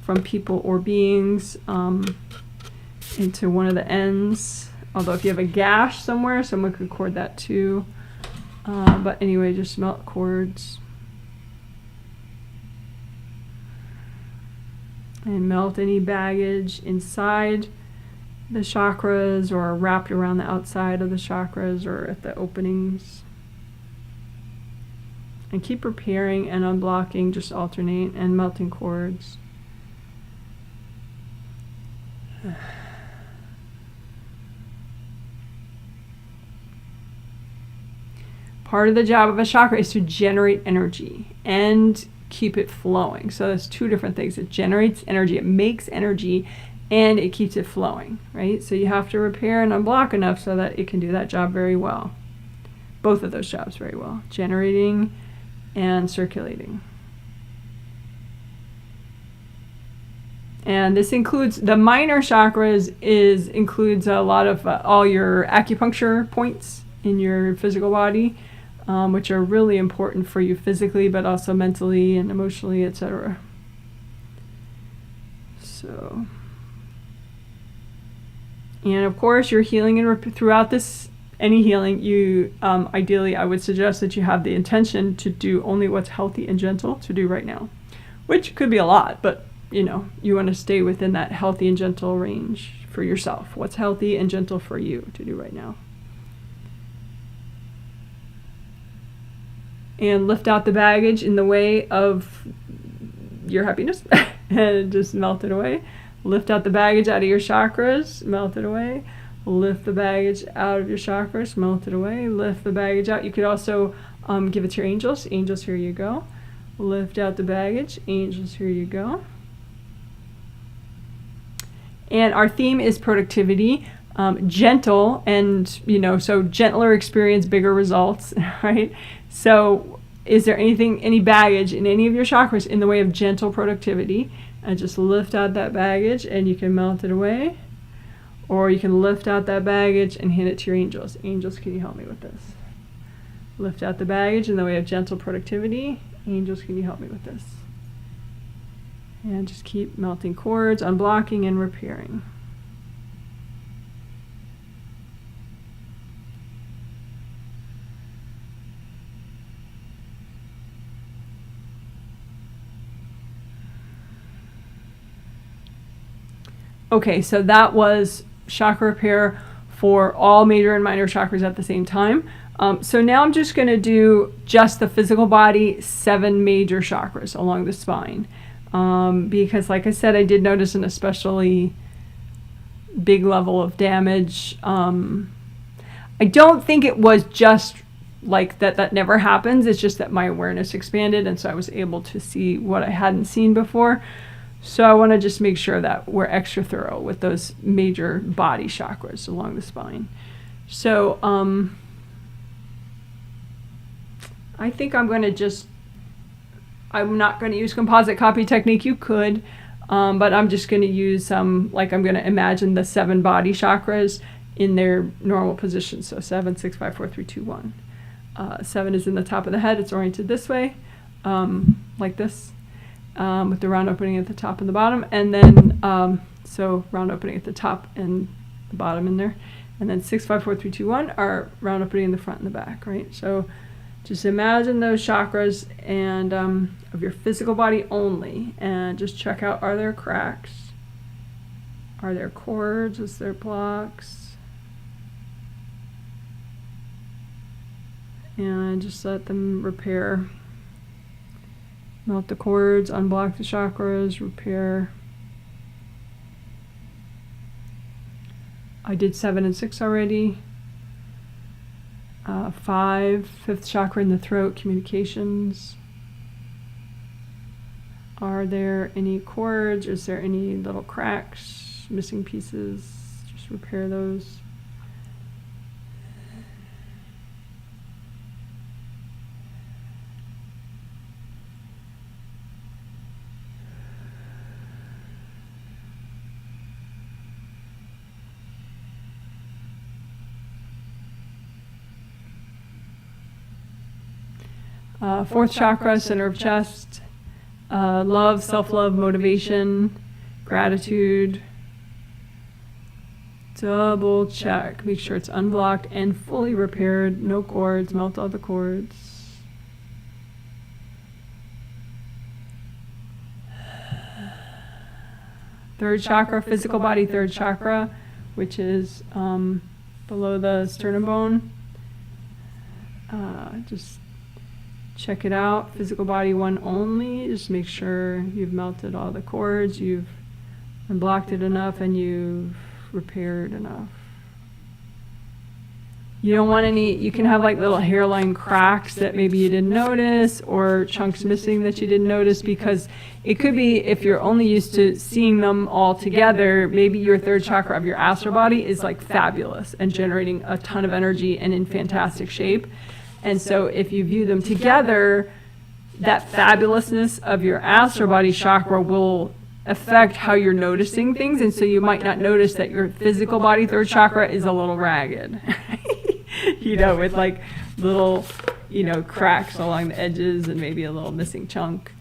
from people or beings into one of the ends. Although if you have a gash somewhere, someone could cord that too. But anyway, just melt cords. And melt any baggage inside the chakras or wrapped around the outside of the chakras or at the openings. And keep repairing and unblocking, just alternate, and melting cords. Part of the job of a chakra is to generate energy and keep it flowing. So there's two different things. It generates energy, it makes energy, and it keeps it flowing, right? So you have to repair and unblock enough so that it can do that job very well. Both of those jobs very well, generating and circulating. And this includes the minor chakras, includes a lot of all your acupuncture points in your physical body, which are really important for you physically, but also mentally and emotionally, etc. So, and of course, you're healing and throughout any healing, you ideally, I would suggest that you have the intention to do only what's healthy and gentle to do right now, which could be a lot, but you want to stay within that healthy and gentle range for yourself. What's healthy and gentle for you to do right now? And lift out the baggage in the way of your happiness and just melt it away. Lift out the baggage out of your chakras, melt it away. Lift the baggage out of your chakras, melt it away. Lift the baggage out. You could also give it to your angels. Angels, here you go. Lift out the baggage. Angels, here you go. And our theme is productivity. Gentle, and so gentler experience, bigger results, right? So is there any baggage in any of your chakras in the way of gentle productivity? And just lift out that baggage and you can melt it away. Or you can lift out that baggage and hand it to your angels. Angels, can you help me with this? Lift out the baggage in the way of gentle productivity. Angels, can you help me with this? And just keep melting cords, unblocking and repairing. Okay, so that was chakra repair for all major and minor chakras at the same time. So now I'm just going to do just the physical body, 7 major chakras along the spine. Because like I said, I did notice an especially big level of damage. I don't think it was just like that never happens. It's just that my awareness expanded, and so I was able to see what I hadn't seen before. So I want to just make sure that we're extra thorough with those major body chakras along the spine. So I think I'm not going to use composite copy technique. You could, but I'm just going to use I'm going to imagine the 7 body chakras in their normal position. So 7, 6, 5, 4, 3, 2, 1. 7 is in the top of the head. It's oriented this way, like this. With the round opening at the top and the bottom, and then so round opening at the top and the bottom in there, and then 6, 5, 4, 3, 2, 1 are round opening in the front and the back, right? So just imagine those chakras and of your physical body only, and just check out, are there cracks? Are there cords? Is there blocks? And just let them repair. Melt the cords, unblock the chakras, repair. I did 7 and 6 already. 5, 5th chakra in the throat, communications. Are there any cords? Is there any little cracks, missing pieces? Just repair those. Fourth chakra, center of chest, love, self-love, motivation, gratitude. Double check, make sure it's unblocked and fully repaired, no cords, melt all the cords. Third chakra, physical body, third chakra, which is below the sternum bone. Just check it out. Physical body 1 only. Just make sure you've melted all the cords, you've unblocked it enough, and you've repaired enough. You don't want any, you can have like little hairline cracks that maybe you didn't notice, or chunks missing that you didn't notice, because it could be, if you're only used to seeing them all together, maybe your third chakra of your astral body is like fabulous and generating a ton of energy and in fantastic shape. And so if you view them together, that fabulousness of your astral body chakra will affect how you're noticing things. And so you might not notice that your physical body third chakra is a little ragged, with like little, cracks along the edges and maybe a little missing chunk.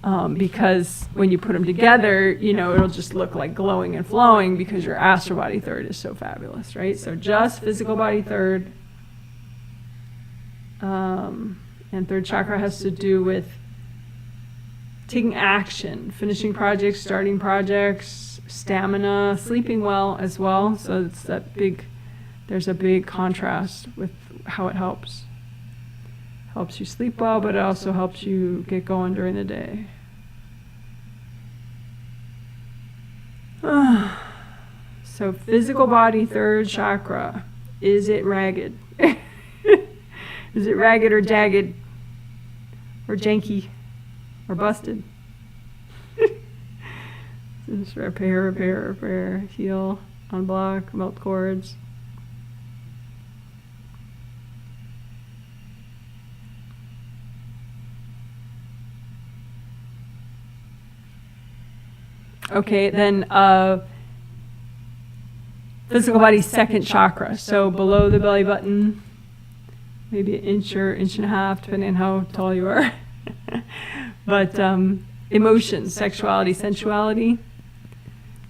Because when you put them together, it'll just look like glowing and flowing because your astral body third is so fabulous, right? So just physical body third. And third chakra has to do with taking action, finishing projects, starting projects, stamina, sleeping well as well. So it's that big, there's a big contrast with how it helps. Helps you sleep well, but it also helps you get going during the day. So physical body, third chakra. Is it ragged? Is it ragged or jagged? Or janky? Or busted? Just repair, repair, repair, heal, unblock, melt cords. Okay, then physical body, second chakra. So below the belly button, maybe an inch or inch and a half, depending on how tall you are. But emotions, sexuality, sensuality.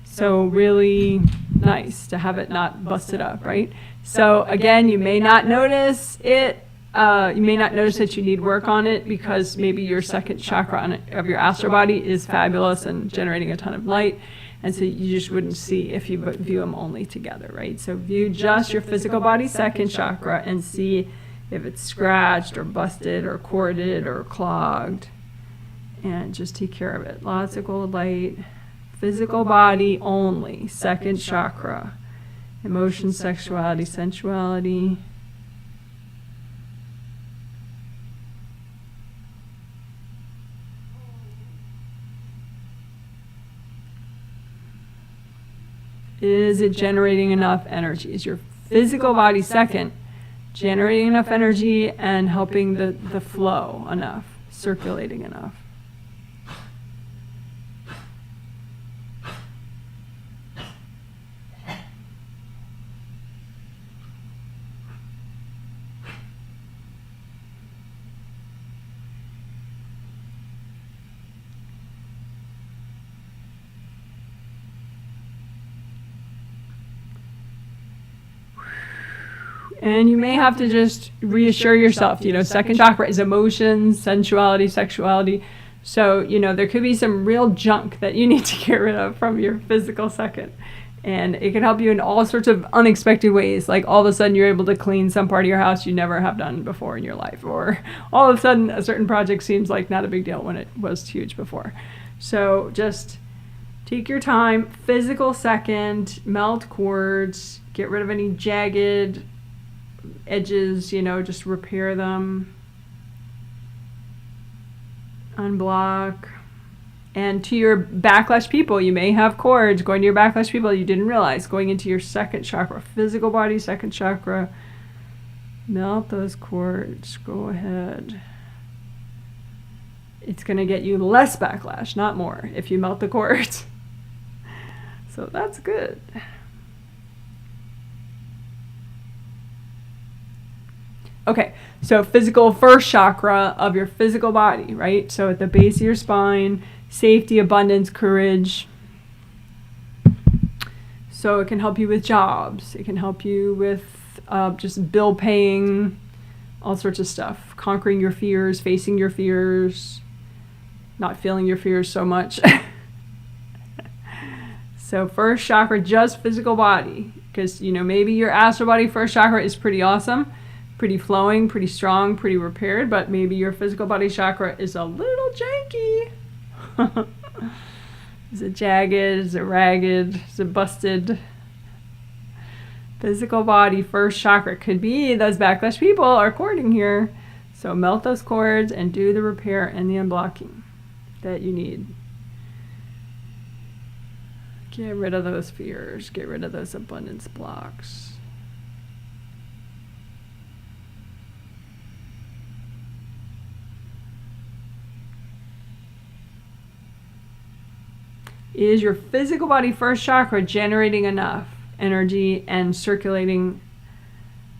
So really nice to have it not busted up, right? So again, you may not notice it. You may not notice that you need work on it because maybe your second chakra of your astral body is fabulous and generating a ton of light. And so you just wouldn't see if you view them only together, right? So view just your physical body, second chakra, and see if it's scratched or busted or corded or clogged. And just take care of it. Lots of gold light. Physical body only, second chakra. Emotion, sexuality, sensuality. Is it generating enough energy? Is your physical body second generating enough energy and helping the flow enough, circulating enough? And you may have to just reassure yourself, second chakra is emotions, sensuality, sexuality. So, there could be some real junk that you need to get rid of from your physical second. And it can help you in all sorts of unexpected ways. Like all of a sudden you're able to clean some part of your house you never have done before in your life. Or all of a sudden a certain project seems like not a big deal when it was huge before. So just take your time. Physical second, melt cords, get rid of any jagged edges, just repair them, unblock. And to your backlash people, you may have cords going to your backlash people you didn't realize, going into your second chakra, physical body, second chakra. Melt those cords, go ahead. It's going to get you less backlash, not more, if you melt the cords. So that's good. Okay, so physical first chakra of your physical body, right? So at the base of your spine, safety, abundance, courage. So it can help you with jobs. It can help you with just bill paying, all sorts of stuff. Conquering your fears, facing your fears, not feeling your fears so much. So first chakra, just physical body. Because, maybe your astral body first chakra is pretty awesome. Pretty flowing, pretty strong, pretty repaired, but maybe your physical body chakra is a little janky. Is it jagged? Is it ragged? Is it busted? Physical body, first chakra. Could be those backlash people are cording here. So melt those cords and do the repair and the unblocking that you need. Get rid of those fears. Get rid of those abundance blocks. Is your physical body first chakra generating enough energy and circulating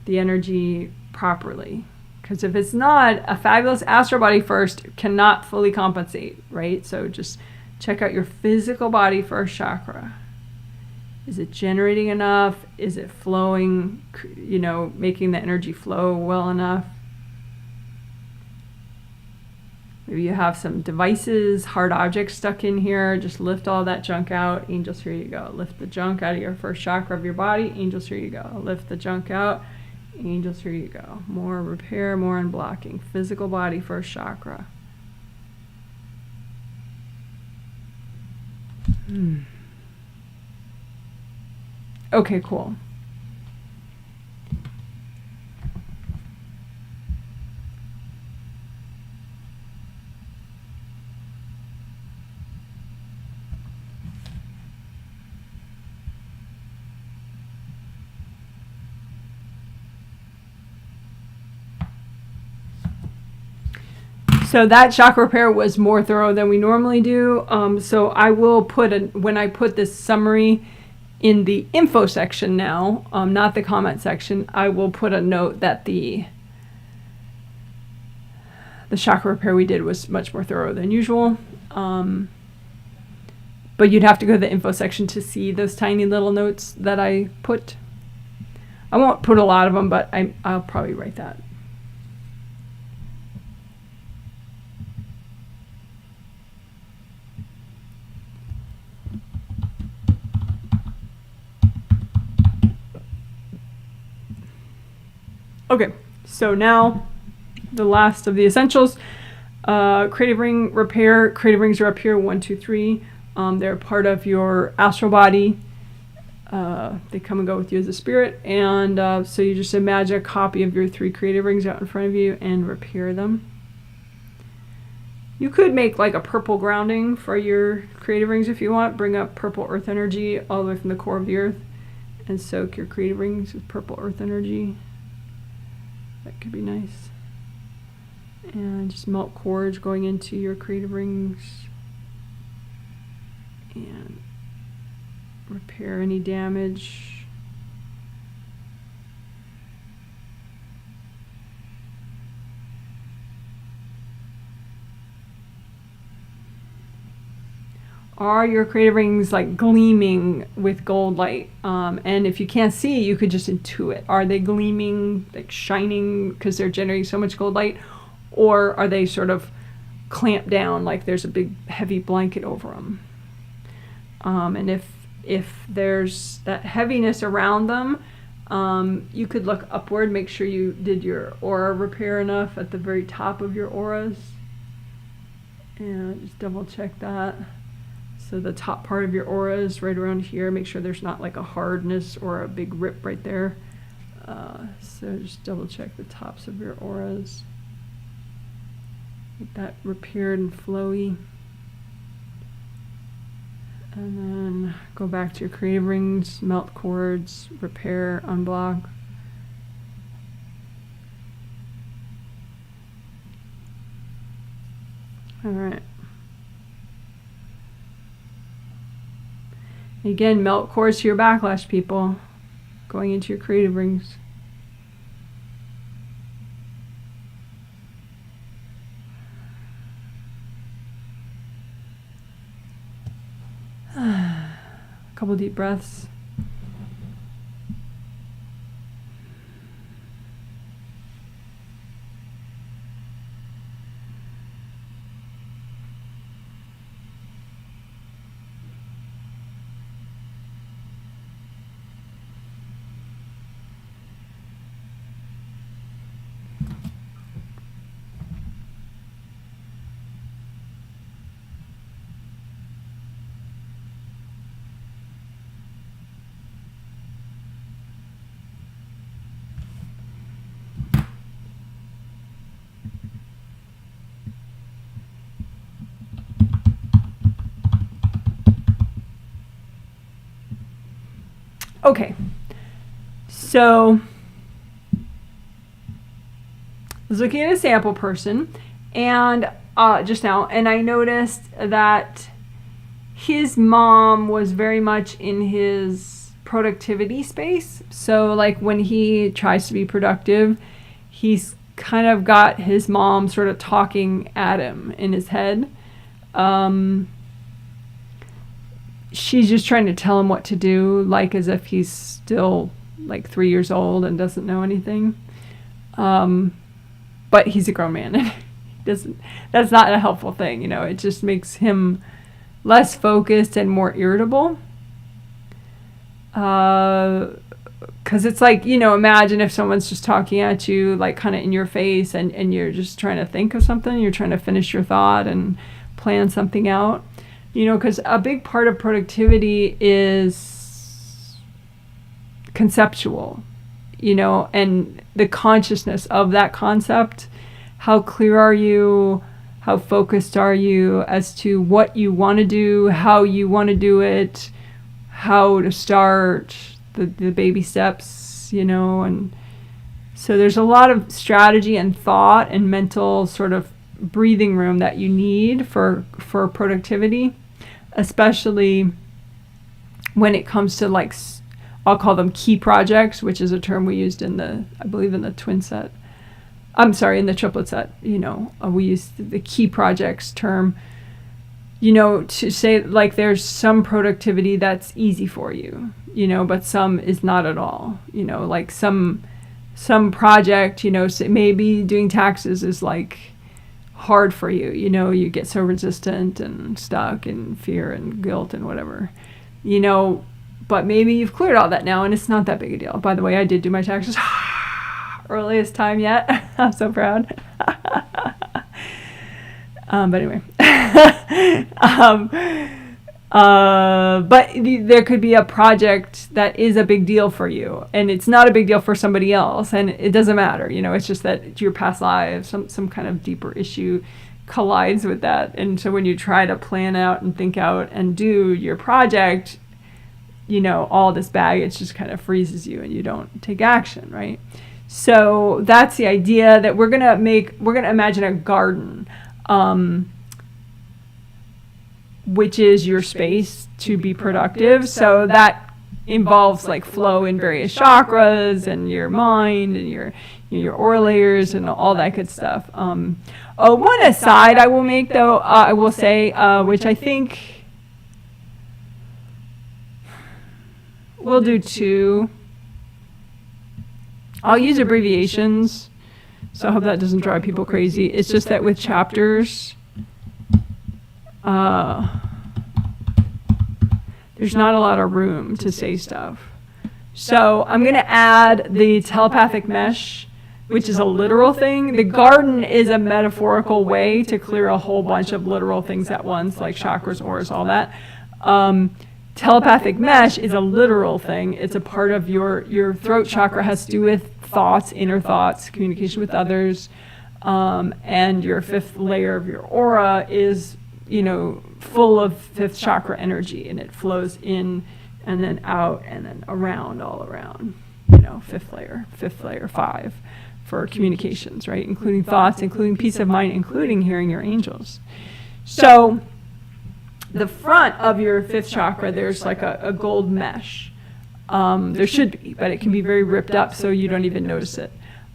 the energy properly? Because if it's not, a fabulous astral body first cannot fully compensate, right? So just check out your physical body first chakra. Is it generating enough? Is it flowing, making the energy flow well enough? Maybe you have some devices, hard objects stuck in here. Just lift all that junk out. Angels, here you go. Lift the junk out of your first chakra of your body. Angels, here you go. Lift the junk out. Angels, here you go. More repair, more unblocking. Physical body, first chakra. Okay, cool. So that chakra repair was more thorough than we normally do. So I will put when I put this summary in the info section now, not the comment section, I will put a note that the chakra repair we did was much more thorough than usual. But you'd have to go to the info section to see those tiny little notes that I put. I won't put a lot of them, but I'll probably write that. Okay, so now the last of the essentials. Creative ring repair. Creative rings are up here, 1, 2, 3. They're part of your astral body. They come and go with you as a spirit. And so you just imagine a copy of your 3 creative rings out in front of you and repair them. You could make like a purple grounding for your creative rings if you want. Bring up purple earth energy all the way from the core of the earth and soak your creative rings with purple earth energy. That could be nice. And just melt cords going into your creative rings and repair any damage. Are your creative rings like gleaming with gold light? And if you can't see, you could just intuit. Are they gleaming, like shining because they're generating so much gold light? Or are they sort of clamped down like there's a big heavy blanket over them? And if there's that heaviness around them, you could look upward, make sure you did your aura repair enough at the very top of your auras. And just double check that. So the top part of your aura is right around here. Make sure there's not like a hardness or a big rip right there. So just double check the tops of your auras. Get that repaired and flowy. And then go back to your creative rings, melt cords, repair, unblock. All right. Again, melt cords to your backlash, people. Going into your creative rings. A couple deep breaths. Okay, so I was looking at a sample person and just now, and I noticed that his mom was very much in his productivity space. So like when he tries to be productive, he's kind of got his mom sort of talking at him in his head. She's just trying to tell him what to do, like as if he's still like 3 years old and doesn't know anything. But he's a grown man. That's not a helpful thing, you know. It just makes him less focused and more irritable. Because it's like, you know, imagine if someone's just talking at you, like kind of in your face, and you're just trying to think of something, you're trying to finish your thought and plan something out, you know, because a big part of productivity is conceptual, you know, and the consciousness of that concept. How clear are you? How focused are you as to what you want to do, how you want to do it, how to start, the baby steps, you know. And so there's a lot of strategy and thought and mental sort of breathing room that you need for productivity, especially when it comes to, like, I'll call them key projects, which is a term we used in the, I believe, in the twin set. I'm sorry, in the triplet set, you know, we used the key projects term, you know, to say, like, there's some productivity that's easy for you, you know, but some is not at all, you know, like some project, you know, maybe doing taxes is like hard for you, you know, you get so resistant and stuck in fear and guilt and whatever, you know, but maybe you've cleared all that now and it's not that big a deal. By the way, I did do my taxes. Earliest time yet. I'm so proud. But anyway. But there could be a project that is a big deal for you, and it's not a big deal for somebody else, and it doesn't matter, you know. It's just that your past lives, some kind of deeper issue collides with that, and so when you try to plan out and think out and do your project, you know, all this baggage just kind of freezes you and you don't take action, right? So that's the idea, that we're gonna imagine a garden, which is your space to be productive. So that involves like flow in various chakras and your mind and your aura layers and all that good stuff. One aside I will make, though, I will say, which I think we'll do two. I'll use abbreviations, so I hope that doesn't drive people crazy. It's just that with chapters, there's not a lot of room to say stuff. So I'm going to add the telepathic mesh, which is a literal thing. The garden is a metaphorical way to clear a whole bunch of literal things at once, like chakras, auras, all that. Telepathic mesh is a literal thing. It's a part of your throat chakra, has to do with thoughts, inner thoughts, communication with others, and your fifth layer of your aura is, you know, full of fifth chakra energy, and it flows in and then out and then around, all around, you know, fifth layer 5 for communications, right? Including thoughts, including peace of mind, including hearing your angels. So the front of your fifth chakra, there's like a gold mesh. There should be, but it can be very ripped up so you don't even notice it.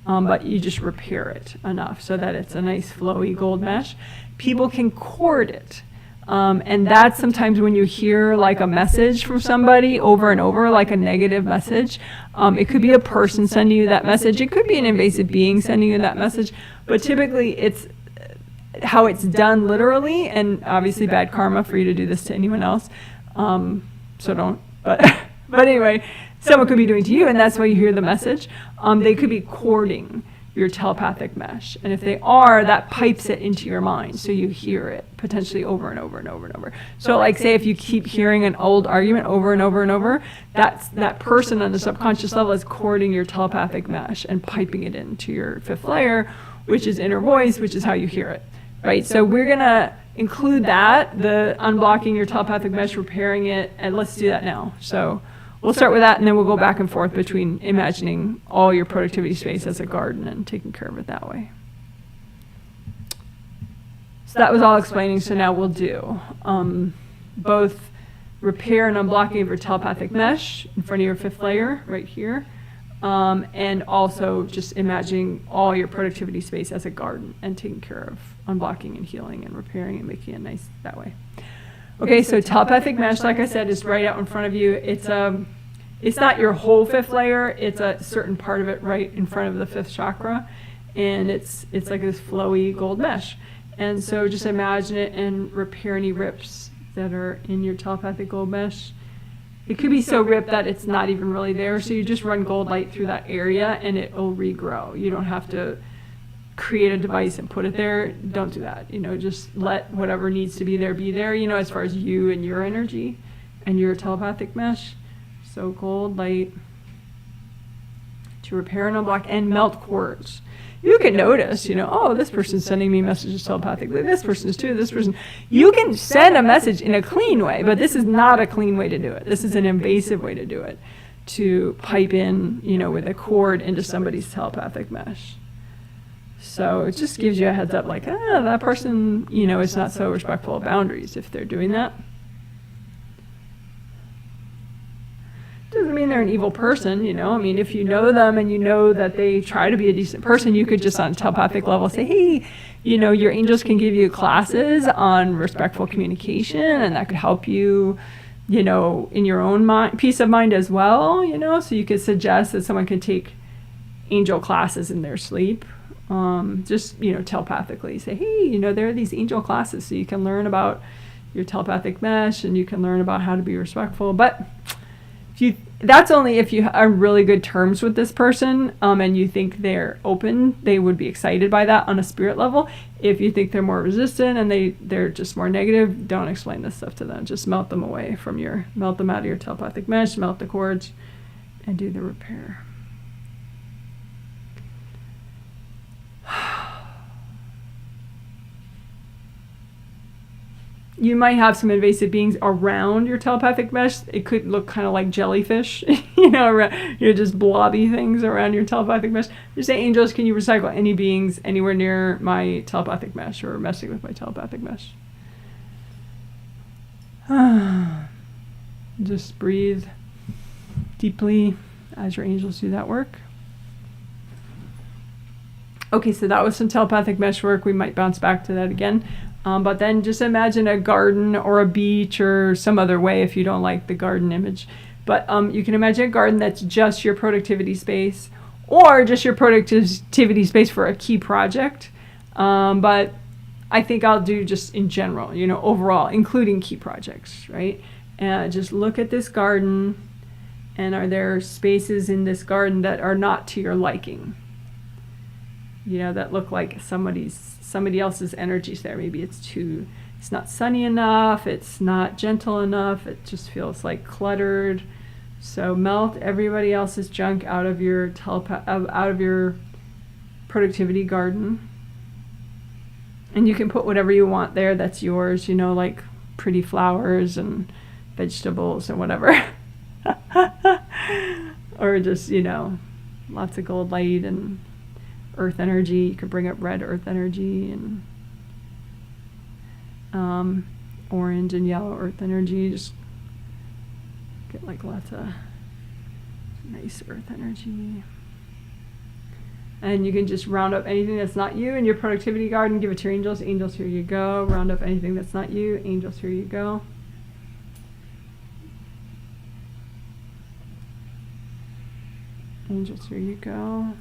But you just repair it enough so that it's a nice flowy gold mesh. People can cord it. And that's sometimes when you hear like a message from somebody over and over, like a negative message. It could be a person sending you that message. It could be an invasive being sending you that message. But typically it's how it's done literally, and obviously bad karma for you to do this to anyone else. So don't, but anyway, someone could be doing to you, and that's why you hear the message. They could be cording your telepathic mesh, and if they are, that pipes it into your mind, so you hear it potentially over and over and over and over. So like, say if you keep hearing an old argument over and over and over, that person on the subconscious level is cording your telepathic mesh and piping it into your fifth layer, which is inner voice, which is how you hear it, right? So we're gonna include that, the unblocking your telepathic mesh, repairing it, and let's do that now. So we'll start with that, and then we'll go back and forth between imagining all your productivity space as a garden and taking care of it that way. So that was all explaining, so now we'll do both repair and unblocking of your telepathic mesh in front of your fifth layer, right here, and also just imagining all your productivity space as a garden and taking care of unblocking and healing and repairing and making it nice that way. Okay, so telepathic mesh, like I said, is right out in front of you. It's not your whole fifth layer, it's a certain part of it right in front of the fifth chakra. and it's like this flowy gold mesh. And so just imagine it and repair any rips that are in your telepathic gold mesh. It could be so ripped that it's not even really there, so you just run gold light through that area and it will regrow. You don't have to create a device and put it there. Don't do that. Just let whatever needs to be there, as far as you and your energy and your telepathic mesh. So gold light to repair and unblock and melt quartz. You can notice, oh, this person's sending me messages telepathically. This person is too. This person. You can send a message in a clean way, but this is not a clean way to do it. This is an invasive way to do it, to pipe in, with a cord into somebody's telepathic mesh. So it just gives you a heads up, like, that person, is not so respectful of boundaries if they're doing that. Doesn't mean they're an evil person, if you know them and you know that they try to be a decent person, you could just on a telepathic level say, hey, your angels can give you classes on respectful communication, and that could help you, in your own peace of mind as well, so you could suggest that someone can take angel classes in their sleep. Just, telepathically say, hey, there are these angel classes, so you can learn about your telepathic mesh and you can learn about how to be respectful. But that's only if you are really good terms with this person, and you think they're open, they would be excited by that on a spirit level. If you think they're more resistant and they're just more negative, don't explain this stuff to them. Just melt them away melt them out of your telepathic mesh, melt the cords, and do the repair. You might have some invasive beings around your telepathic mesh. It could look kind of like jellyfish, just blobby things around your telepathic mesh. Just say, angels, can you recycle any beings anywhere near my telepathic mesh or messing with my telepathic mesh? Just breathe deeply as your angels do that work. Okay, so that was some telepathic mesh work. We might bounce back to that again. But then just imagine a garden or a beach or some other way if you don't like the garden image. But you can imagine a garden that's just your productivity space or just your productivity space for a key project. But I think I'll do just in general, overall, including key projects, right? And just look at this garden, and are there spaces in this garden that are not to your liking? That look like somebody else's energies there. Maybe it's not sunny enough, it's not gentle enough, it just feels like cluttered. So melt everybody else's junk out of your out of your productivity garden. And you can put whatever you want there that's yours, like pretty flowers and vegetables and whatever. Or just, lots of gold light and earth energy. You could bring up red earth energy and orange and yellow earth energy. Just get like lots of nice earth energy. And you can just round up anything that's not you in your productivity garden. Give it to your angels. Angels, here you go. Round up anything that's not you. Angels, here you go. Angels, here you go.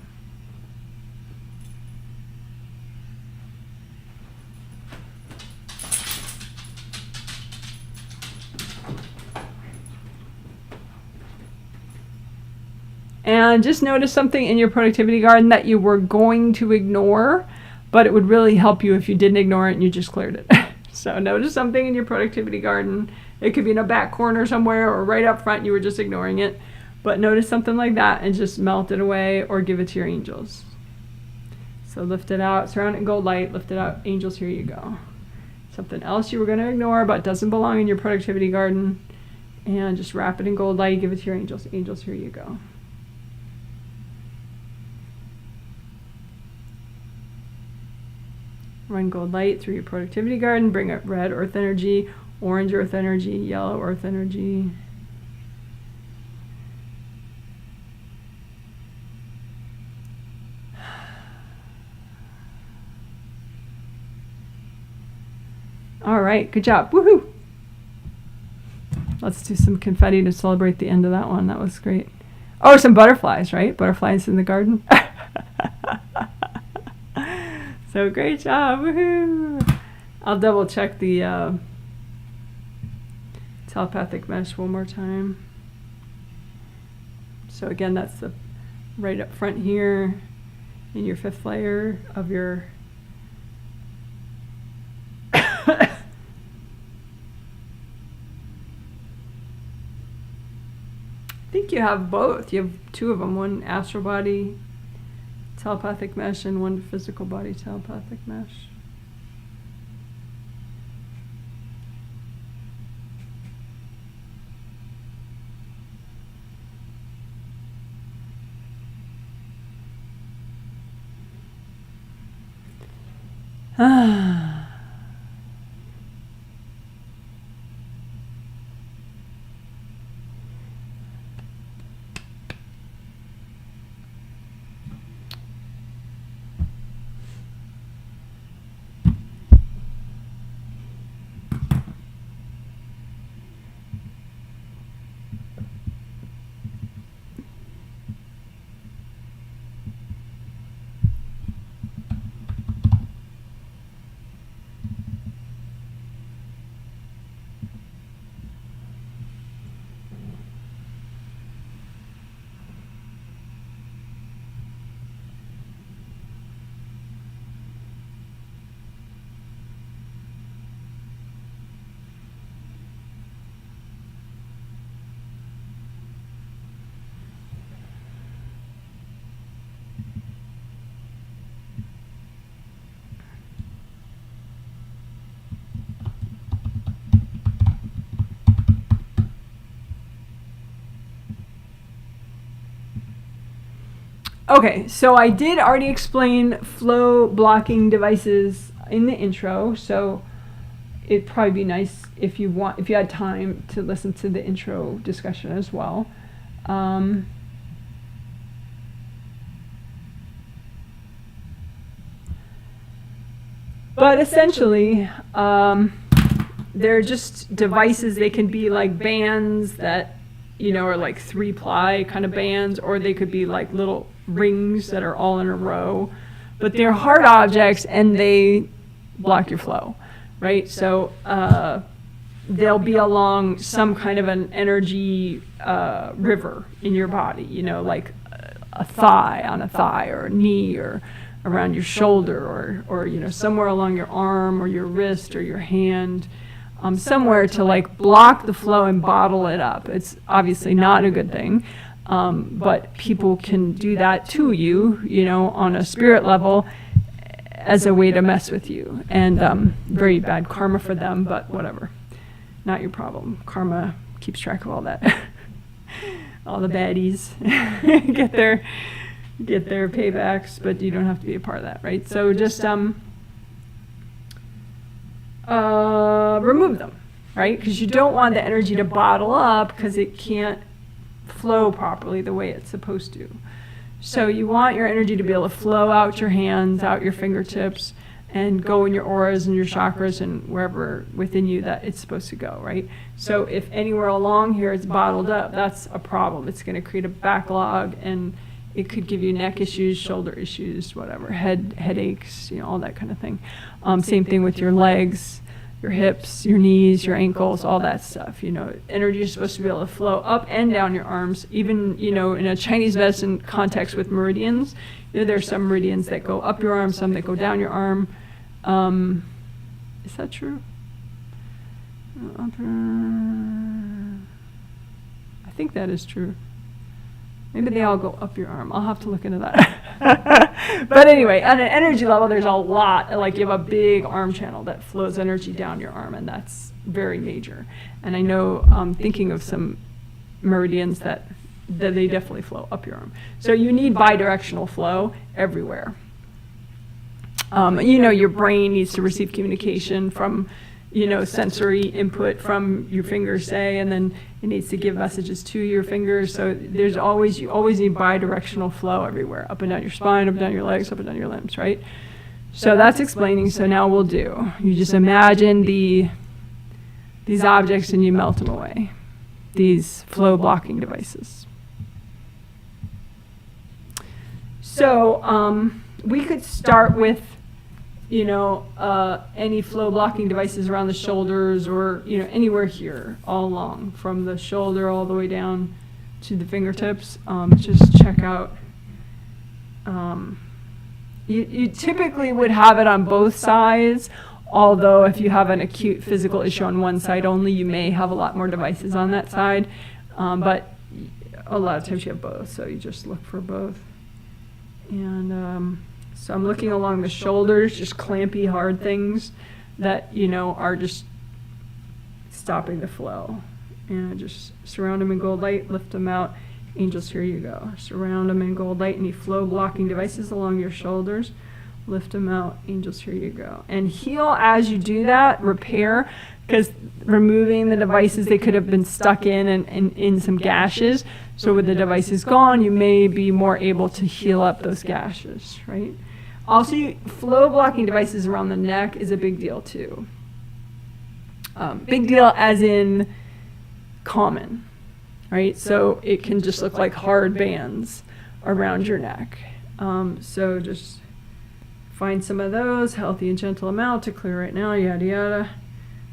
And just notice something in your productivity garden that you were going to ignore, but it would really help you if you didn't ignore it and you just cleared it. So notice something in your productivity garden. It could be in a back corner somewhere or right up front, you were just ignoring it. But notice something like that and just melt it away or give it to your angels. So lift it out, surround it in gold light, lift it out. Angels, here you go. Something else you were going to ignore but doesn't belong in your productivity garden. And just wrap it in gold light, give it to your angels. Angels, here you go. Run gold light through your productivity garden. Bring up red earth energy, orange earth energy, yellow earth energy. All right, good job. Woohoo! Let's do some confetti to celebrate the end of that one. That was great. Oh, some butterflies, right? Butterflies in the garden. So great job. Woohoo! I'll double check the telepathic mesh one more time. So again, that's the right up front here in your 5th layer of your I think you have both. You have 2 of them, one astral body telepathic mesh and one physical body telepathic mesh. Okay, so I did already explain flow blocking devices in the intro, so it'd probably be nice if you had time to listen to the intro discussion as well. But essentially, they're just devices. They can be like bands that, are like 3-ply kind of bands, or they could be like little rings that are all in a row. But they're hard objects and they block your flow, right? So they'll be along some kind of an energy river in your body, like a thigh on a thigh, or a knee, or around your shoulder, or somewhere along your arm or your wrist or your hand, somewhere to like block the flow and bottle it up. It's obviously not a good thing, but people can do that to you, on a spirit level as a way to mess with you, and very bad karma for them, but whatever, not your problem. Karma keeps track of all that. All the baddies get their paybacks, but you don't have to be a part of that, right? So just remove them, right? Because you don't want the energy to bottle up, because it can't flow properly the way it's supposed to. So you want your energy to be able to flow out your hands, out your fingertips, and go in your auras and your chakras and wherever within you that it's supposed to go, right? So if anywhere along here it's bottled up, that's a problem. It's going to create a backlog, and it could give you neck issues, shoulder issues, whatever, headaches, all that kind of thing. Same thing with your legs, your hips, your knees, your ankles, all that stuff. Energy is supposed to be able to flow up and down your arms. Even, in a Chinese medicine context with meridians, there's some meridians that go up your arm, some that go down your arm. Is that true? I think that is true. Maybe they all go up your arm. I'll have to look into that. But anyway, on an energy level, there's a lot. Like, you have a big arm channel that flows energy down your arm, and that's very major. And I know, thinking of some meridians that they definitely flow up your arm. So you need bidirectional flow everywhere. Your brain needs to receive communication from, sensory input from your fingers, say, and then it needs to give messages to your fingers. So you always need bidirectional flow everywhere, up and down your spine, up and down your legs, up and down your limbs, right? So that's explaining. So now you just imagine these objects and you melt them away, these flow blocking devices. So we could start with any flow blocking devices around the shoulders or, anywhere here, all along, from the shoulder all the way down to the fingertips. Just check out. You typically would have it on both sides, although if you have an acute physical issue on one side only, you may have a lot more devices on that side. But a lot of times you have both, so you just look for both. And so I'm looking along the shoulders, just clampy, hard things that, are just stopping the flow. And just surround them in gold light, lift them out. Angels, here you go. Surround them in gold light. Any flow blocking devices along your shoulders, lift them out. Angels, here you go. And heal as you do that, repair, because removing the devices, they could have been stuck in some gashes. So with the devices gone, you may be more able to heal up those gashes, right? Also, flow blocking devices around the neck is a big deal too. Big deal as in common, right? So it can just look like hard bands around your neck. So just find some of those, healthy and gentle amount to clear right now, yada yada.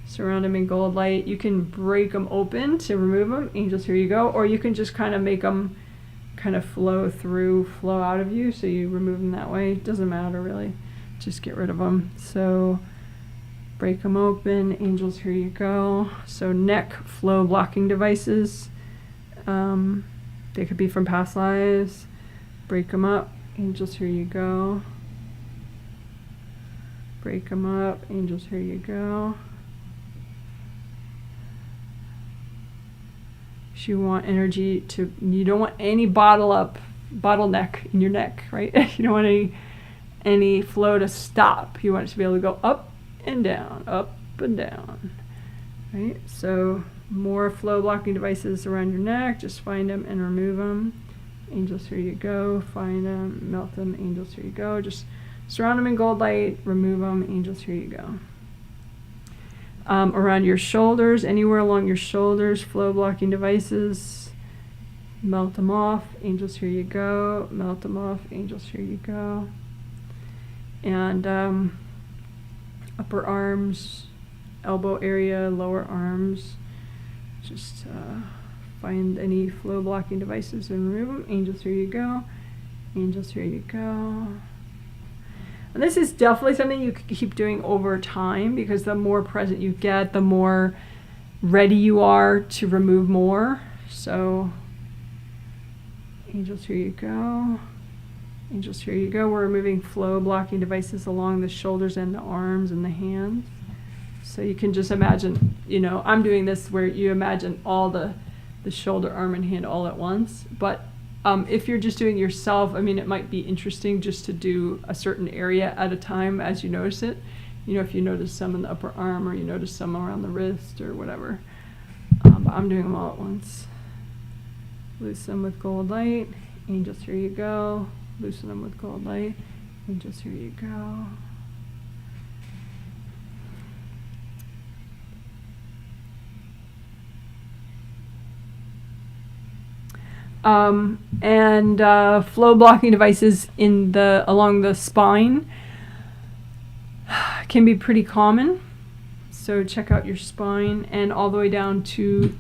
Surround them in gold light. You can break them open to remove them. Angels, here you go. Or you can just kind of make them kind of flow out of you. So you remove them that way. Doesn't matter really. Just get rid of them. So break them open. Angels, here you go. So neck flow blocking devices. They could be from past lives. Break them up. Angels, here you go. Break them up. Angels, here you go. You want energy you don't want any bottleneck in your neck, right? You don't want any flow to stop. You want it to be able to go up and down, right? So more flow blocking devices around your neck, just find them and remove them. Angels, here you go. Find them, melt them. Angels, here you go. Just surround them in gold light, remove them. Angels, here you go. Around your shoulders, anywhere along your shoulders, flow blocking devices, melt them off. Angels, here you go. Melt them off. Angels, here you go. And upper arms, elbow area, lower arms, just find any flow blocking devices and remove them. Angels, here you go. Angels, here you go. And this is definitely something you can keep doing over time, because the more present you get, the more ready you are to remove more. So angels, here you go. Angels, here you go. We're removing flow blocking devices along the shoulders and the arms and the hands. So you can just imagine, I'm doing this where you imagine all the shoulder, arm, and hand all at once. But if you're just doing yourself, it might be interesting just to do a certain area at a time as you notice it. If you notice some in the upper arm, or you notice some around the wrist or whatever. But I'm doing them all at once. Loosen them with gold light. Angels, here you go. Loosen them with gold light. Angels, here you go. And flow blocking devices along the spine can be pretty common. So check out your spine and all the way down to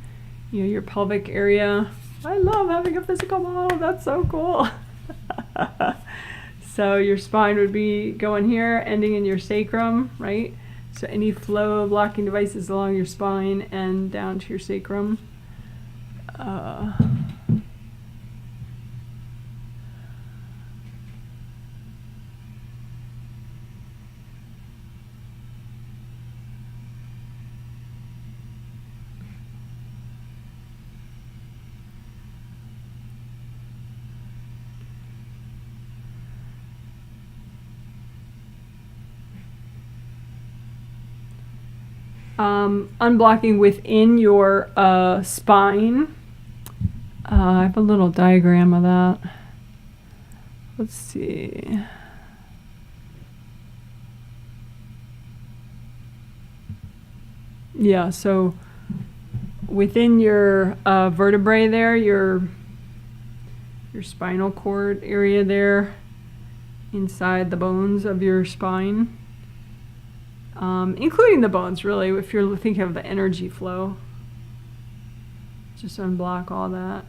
your pelvic area. I love having a physical model. That's so cool. So your spine would be going here, ending in your sacrum, right? So any flow blocking devices along your spine and down to your sacrum. Unblocking within your spine. I have a little diagram of that. Let's see. Yeah, so within your vertebrae there, your spinal cord area there, inside the bones of your spine, including the bones, really, if you're thinking of the energy flow. Just unblock all that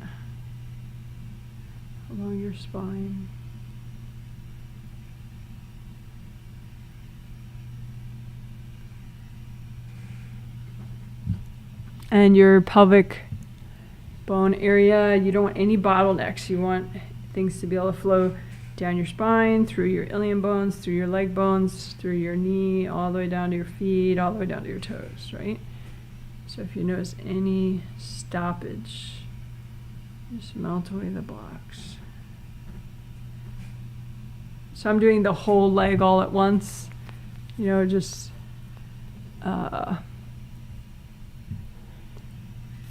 along your spine. And your pelvic bone area, you don't want any bottlenecks. You want things to be able to flow down your spine, through your ilium bones, through your leg bones, through your knee, all the way down to your feet, all the way down to your toes, right? So if you notice any stoppage, just melt away the blocks. So I'm doing the whole leg all at once, you know, just the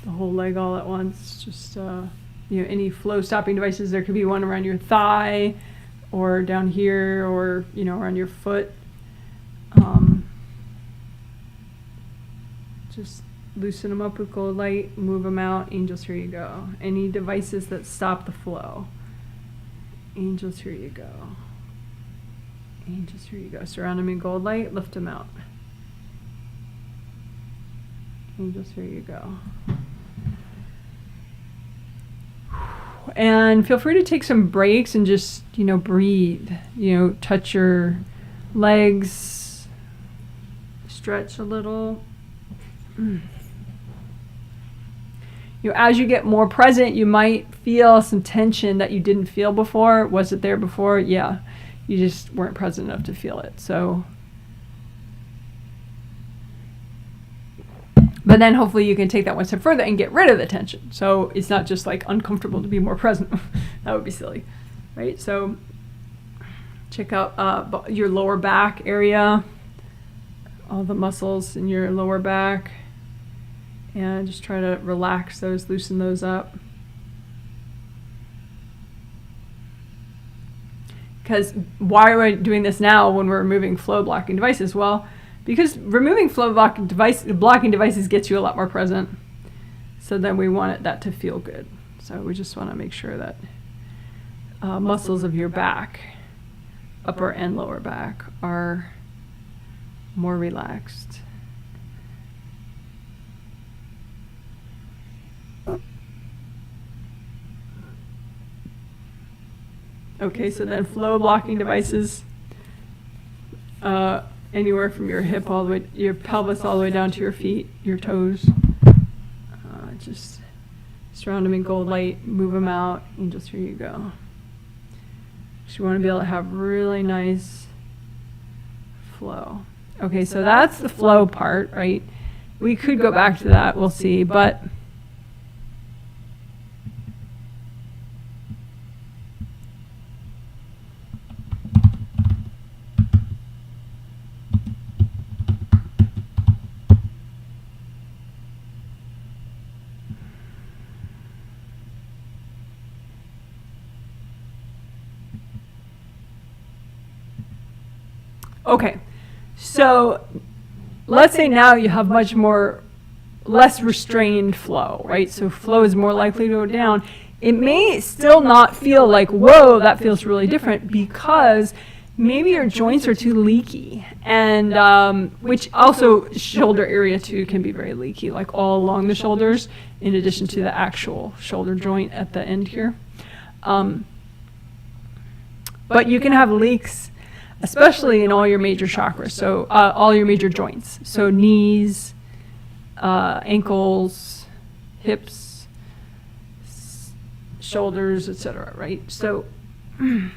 whole leg all at once. Just you know, any flow stopping devices. There could be one around your thigh, or down here, or you know, around your foot. Just loosen them up with gold light, move them out. Angels, here you go. Any devices that stop the flow. Angels, here you go. Angels, here you go. Surround them in gold light, lift them out. Angels, here you go. And feel free to take some breaks and just, you know, breathe. You know, touch your legs, stretch a little. You know, as you get more present, you might feel some tension that you didn't feel before. Was it there before? Yeah. You just weren't present enough to feel it. So, but then hopefully you can take that one step further and get rid of the tension. So it's not just like uncomfortable to be more present. That would be silly, right? So check out your lower back area, all the muscles in your lower back, and just try to relax those, loosen those up. Because why are we doing this now when we're removing flow blocking devices? Well, because removing flow blocking devices gets you a lot more present. So then we want that to feel good. So we just want to make sure that muscles of your back, upper and lower back, are more relaxed. Okay, so then flow blocking devices, anywhere from your hip all the way, your pelvis all the way down to your feet, your toes. Just surround them in gold light, move them out, angels, here you go. So you want to be able to have really nice flow. Okay, so that's the flow part, right? We could go back to that, we'll see, but okay, so let's say now you have less restrained flow, right? So flow is more likely to go down. It may still not feel like, whoa, that feels really different, because maybe your joints are too leaky, and which also shoulder area too can be very leaky, like all along the shoulders, in addition to the actual shoulder joint at the end here. But you can have leaks, especially in all your major chakras, so all your major joints. So knees, ankles, hips, shoulders, etc., right? So we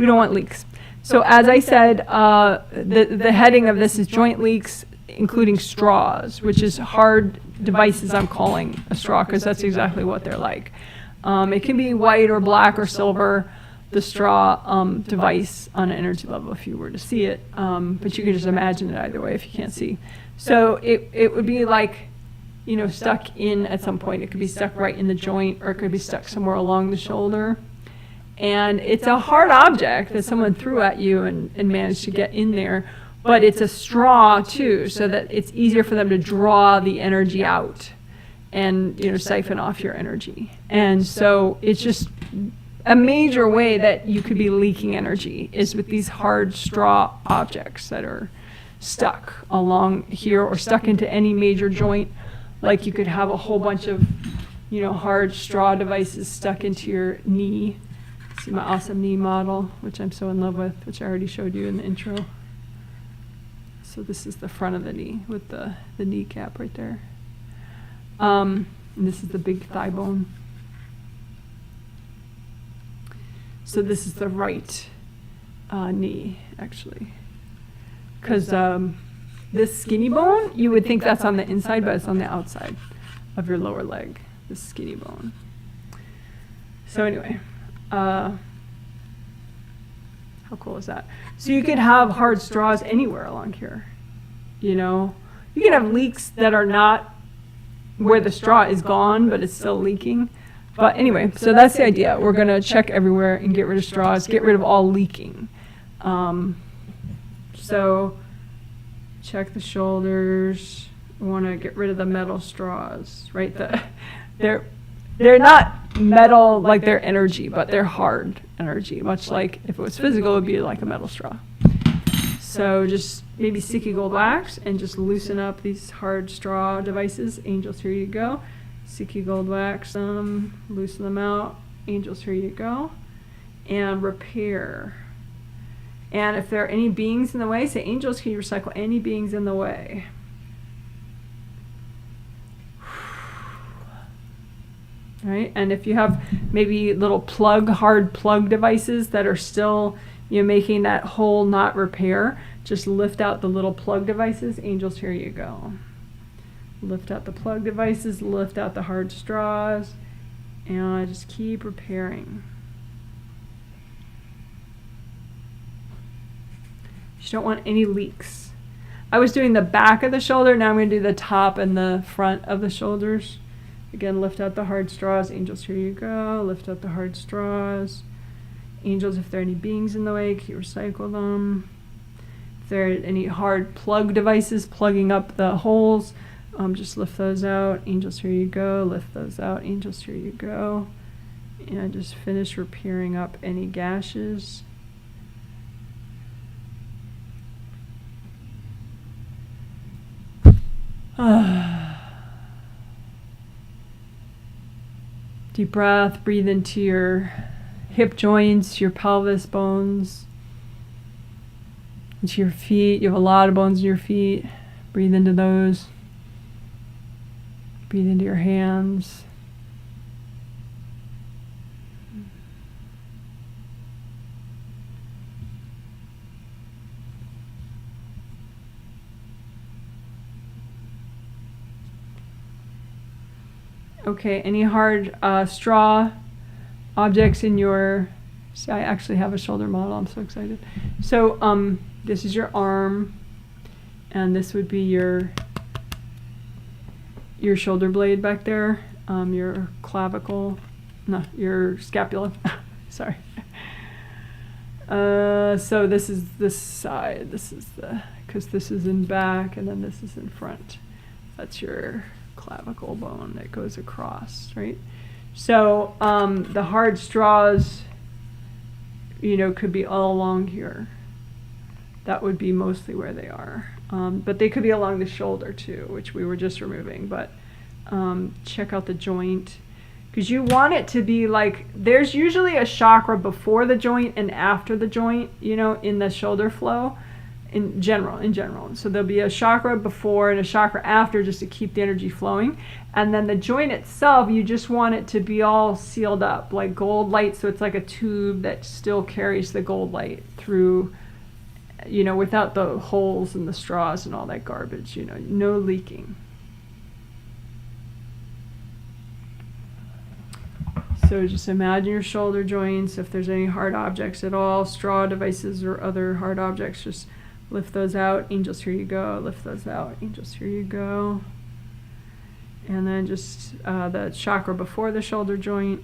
don't want leaks. So as I said, the heading of this is joint leaks, including straws, which is hard devices I'm calling a straw, because that's exactly what they're like. It can be white or black or silver, the straw device on an energy level if you were to see it, but you can just imagine it either way if you can't see. So it would be like, you know, stuck in at some point. It could be stuck right in the joint, or it could be stuck somewhere along the shoulder. And it's a hard object that someone threw at you and managed to get in there, but it's a straw too, so that it's easier for them to draw the energy out and, you know, siphon off your energy. And so it's just a major way that you could be leaking energy is with these hard straw objects that are stuck along here or stuck into any major joint. Like you could have a whole bunch of, hard straw devices stuck into your knee. See my awesome knee model, which I'm so in love with, which I already showed you in the intro. So this is the front of the knee with the kneecap right there. And this is the big thigh bone. So this is the right knee, actually. Because this skinny bone, you would think that's on the inside, but it's on the outside of your lower leg, this skinny bone. So anyway, how cool is that? So you could have hard straws anywhere along here, You can have leaks that are not where the straw is gone, but it's still leaking. But anyway, so that's the idea. We're going to check everywhere and get rid of straws, get rid of all leaking. So check the shoulders. We want to get rid of the metal straws, right? They're not metal like they're energy, but they're hard energy, much like if it was physical, it would be like a metal straw. So just maybe sticky gold wax and just loosen up these hard straw devices. Angels, here you go. Sticky gold wax them, loosen them out. Angels, here you go. And repair. And if there are any beings in the way, say, angels, can you recycle any beings in the way? Right? And if you have maybe little hard plug devices that are still, making that hole not repair, just lift out the little plug devices. Angels, here you go. Lift out the plug devices, lift out the hard straws, and just keep repairing. You don't want any leaks. I was doing the back of the shoulder, now I'm going to do the top and the front of the shoulders. Again, lift out the hard straws. Angels, here you go. Lift out the hard straws. Angels, if there are any beings in the way, can you recycle them? If there are any hard plug devices plugging up the holes, just lift those out. Angels, here you go. Lift those out. Angels, here you go. And just finish repairing up any gashes. Deep breath, breathe into your hip joints, your pelvis bones, into your feet. You have a lot of bones in your feet. Breathe into those. Breathe into your hands. Okay, any hard straw objects in your, see, I actually have a shoulder model, I'm so excited. So this is your arm, and this would be your shoulder blade back there, your clavicle, no, your scapula, sorry. So this is this side, this is because this is in back, and then this is in front. That's your clavicle bone that goes across, right? So the hard straws, could be all along here. That would be mostly where they are. But they could be along the shoulder too, which we were just removing. But check out the joint. Because you want it to be like, there's usually a chakra before the joint and after the joint, in the shoulder flow. In general. So there'll be a chakra before and a chakra after, just to keep the energy flowing. And then the joint itself, you just want it to be all sealed up, like gold light. So it's like a tube that still carries the gold light through, without the holes and the straws and all that garbage, no leaking. So just imagine your shoulder joints. If there's any hard objects at all, straw devices or other hard objects, just lift those out. Angels, here you go. Lift those out. Angels, here you go. And then just the chakra before the shoulder joint.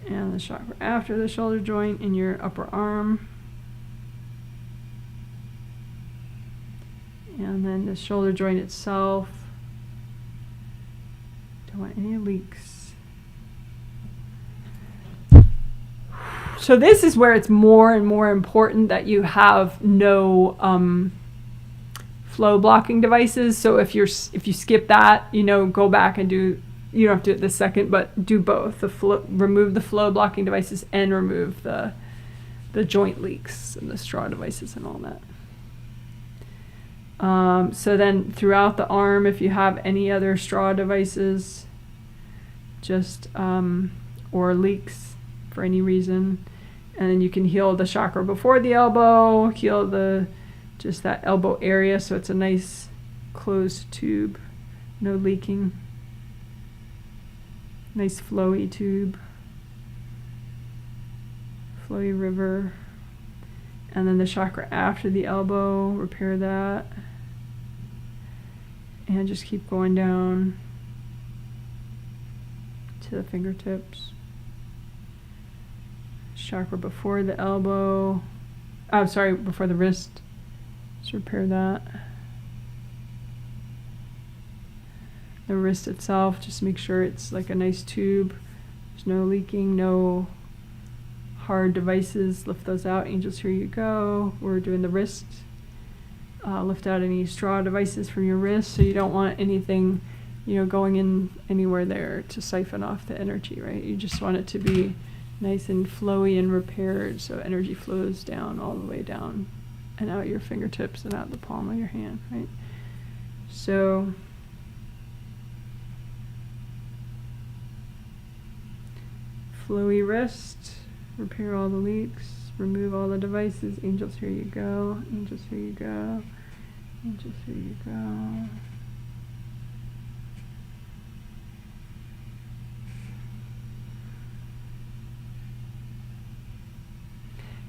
And the chakra after the shoulder joint in your upper arm. And then the shoulder joint itself. Don't want any leaks. So this is where it's more and more important that you have no flow blocking devices. So if you skip that, you know, go back and do, you don't have to do it the second, but do both. Remove the flow blocking devices and remove the joint leaks and the straw devices and all that. So then throughout the arm, if you have any other straw devices, just or leaks for any reason, and then you can heal the chakra before the elbow, heal just that elbow area so it's a nice closed tube, no leaking, nice flowy tube, flowy river. And then the chakra after the elbow, repair that. And just keep going down to the fingertips. Chakra before the elbow. Oh, sorry, before the wrist. Just repair that. The wrist itself, just make sure it's like a nice tube. There's no leaking, no hard devices. Lift those out. Angels, here you go. We're doing the wrist. Lift out any straw devices from your wrist, so you don't want anything, you know, going in anywhere there to siphon off the energy, right? You just want it to be nice and flowy and repaired, so energy flows down all the way down and out your fingertips and out the palm of your hand, right? So flowy wrist, repair all the leaks, remove all the devices. Angels, here you go. Angels, here you go. Angels, here you go.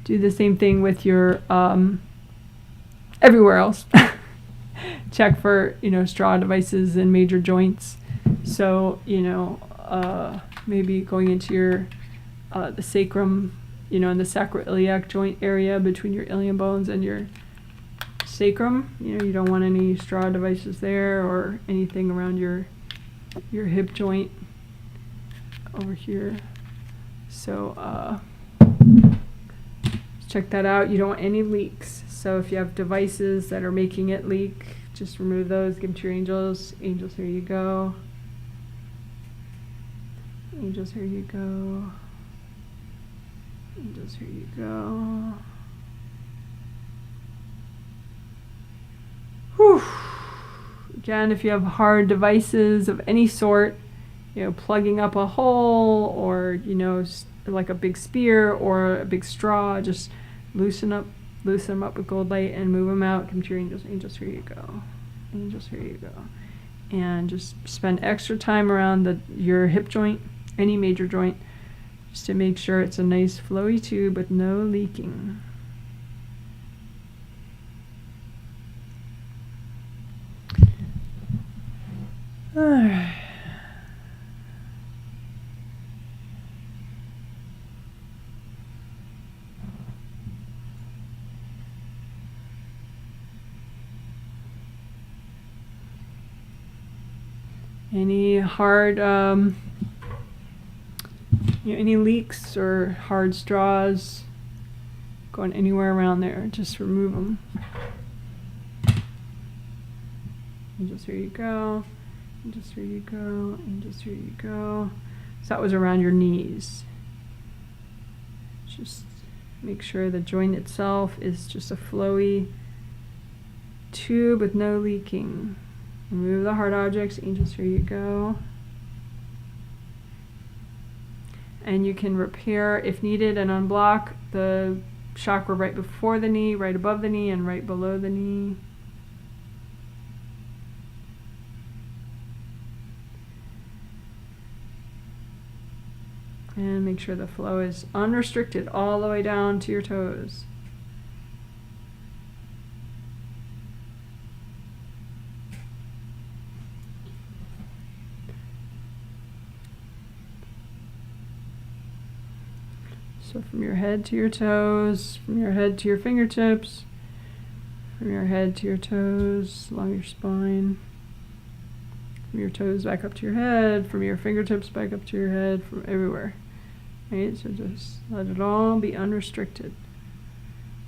Do the same thing with your everywhere else. Check for, you know, straw devices and major joints. So, you know, maybe going into your the sacrum, you know, in the sacroiliac joint area between your ilium bones and your sacrum. You know, you don't want any straw devices there or anything around your hip joint over here. So check that out. You don't want any leaks. So if you have devices that are making it leak, just remove those. Give them to your angels. Angels, here you go. Angels, here you go. Angels, here you go. Whew. Again, if you have hard devices of any sort, you know, plugging up a hole or, you know, like a big spear or a big straw, just loosen them up with gold light and move them out. Come to your angels. Angels, here you go. Angels, here you go. And just spend extra time around your hip joint, any major joint, just to make sure it's a nice flowy tube with no leaking. All right. Any hard, you know, any leaks or hard straws going anywhere around there, just remove them. Angels, here you go. Angels, here you go. Angels, here you go. So that was around your knees. Just make sure the joint itself is just a flowy tube with no leaking. Remove the hard objects. Angels, here you go. And you can repair, if needed, and unblock the chakra right before the knee, right above the knee, and right below the knee. And make sure the flow is unrestricted all the way down to your toes. So from your head to your toes, from your head to your fingertips, from your head to your toes, along your spine, from your toes back up to your head, from your fingertips back up to your head, from everywhere. right? So just let it all be unrestricted.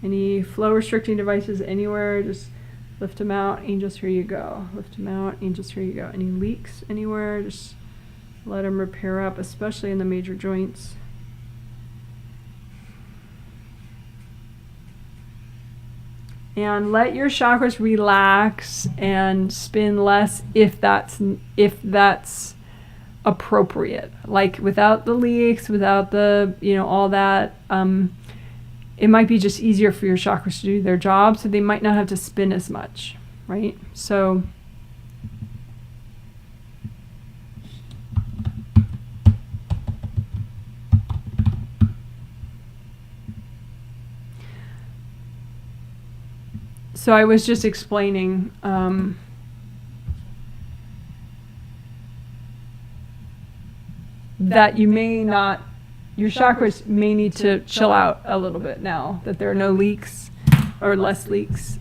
Any flow restricting devices anywhere, just lift them out. Angels, here you go. Lift them out. Angels, here you go. Any leaks anywhere, just let them repair up, especially in the major joints. And let your chakras relax and spin less if that's appropriate. Like without the leaks, without the, all that, it might be just easier for your chakras to do their job, so they might not have to spin as much, right? So I was just explaining that your chakras may need to chill out a little bit now that there are no leaks or less leaks.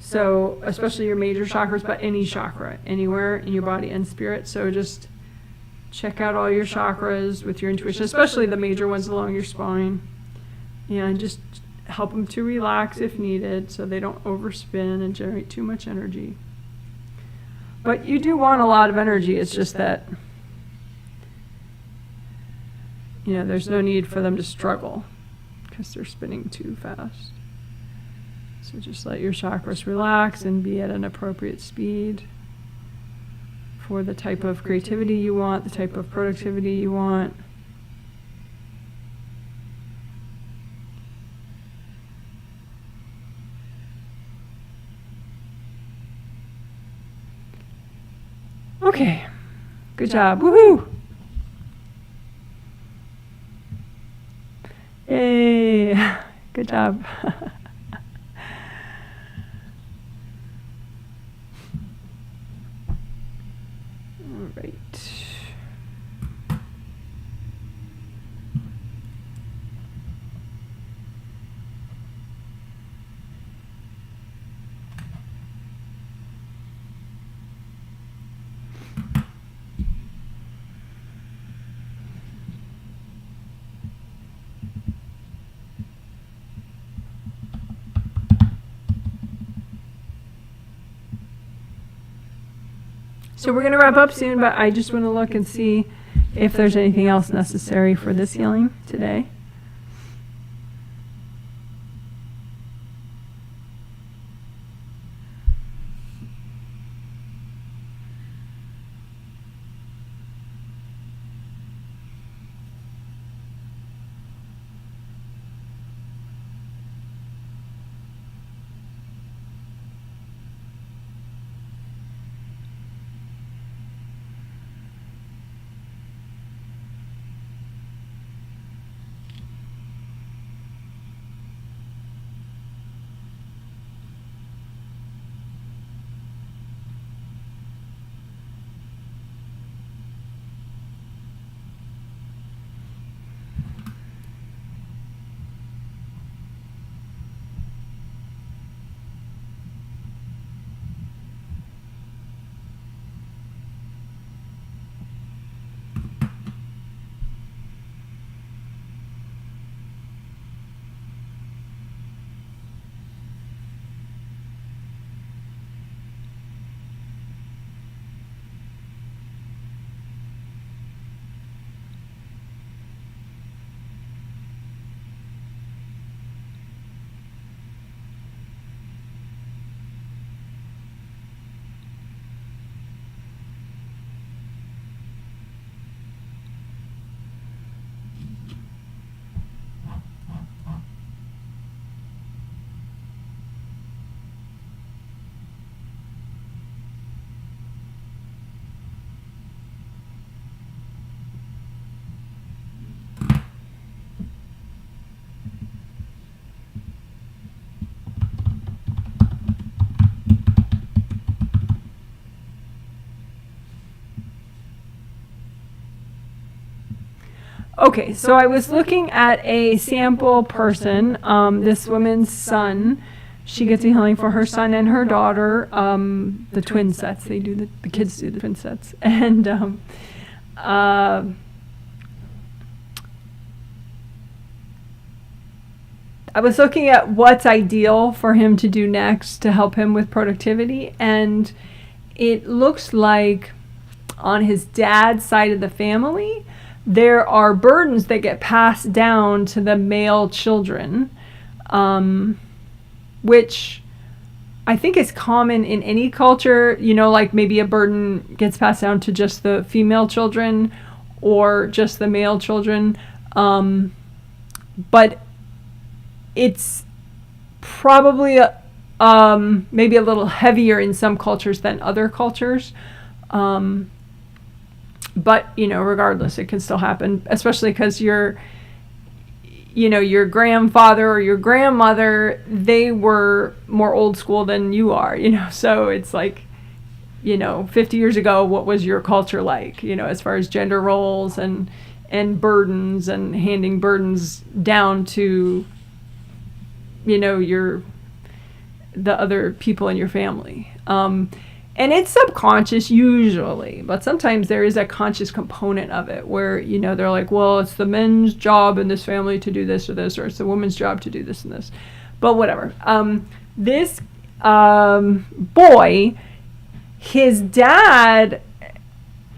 So especially your major chakras, but any chakra, anywhere in your body and spirit. So just check out all your chakras with your intuition, especially the major ones along your spine. And just help them to relax if needed so they don't overspin and generate too much energy. But you do want a lot of energy. It's just that there's no need for them to struggle because they're spinning too fast. So just let your chakras relax and be at an appropriate speed for the type of creativity you want, the type of productivity you want. Okay, good job. Woohoo! Yay! Good job. All right. So we're going to wrap up soon, but I just want to look and see if there's anything else necessary for this healing today. Okay, so I was looking at a sample person, this woman's son. She gets a healing for her son and her daughter, the twin sets. They do the kids do the twin sets. And I was looking at what's ideal for him to do next to help him with productivity, and it looks like on his dad's side of the family, there are burdens that get passed down to the male children, which I think is common in any culture, like maybe a burden gets passed down to just the female children or just the male children. But it's probably maybe a little heavier in some cultures than other cultures. But, regardless, it can still happen, especially because your grandfather or your grandmother, they were more old school than you are, so it's like, 50 years ago, what was your culture like, as far as gender roles and burdens and handing burdens down to, the other people in your family. And it's subconscious usually, but sometimes there is a conscious component of it where, they're like, well, it's the men's job in this family to do this or this, or it's the woman's job to do this and this. But whatever. This boy, his dad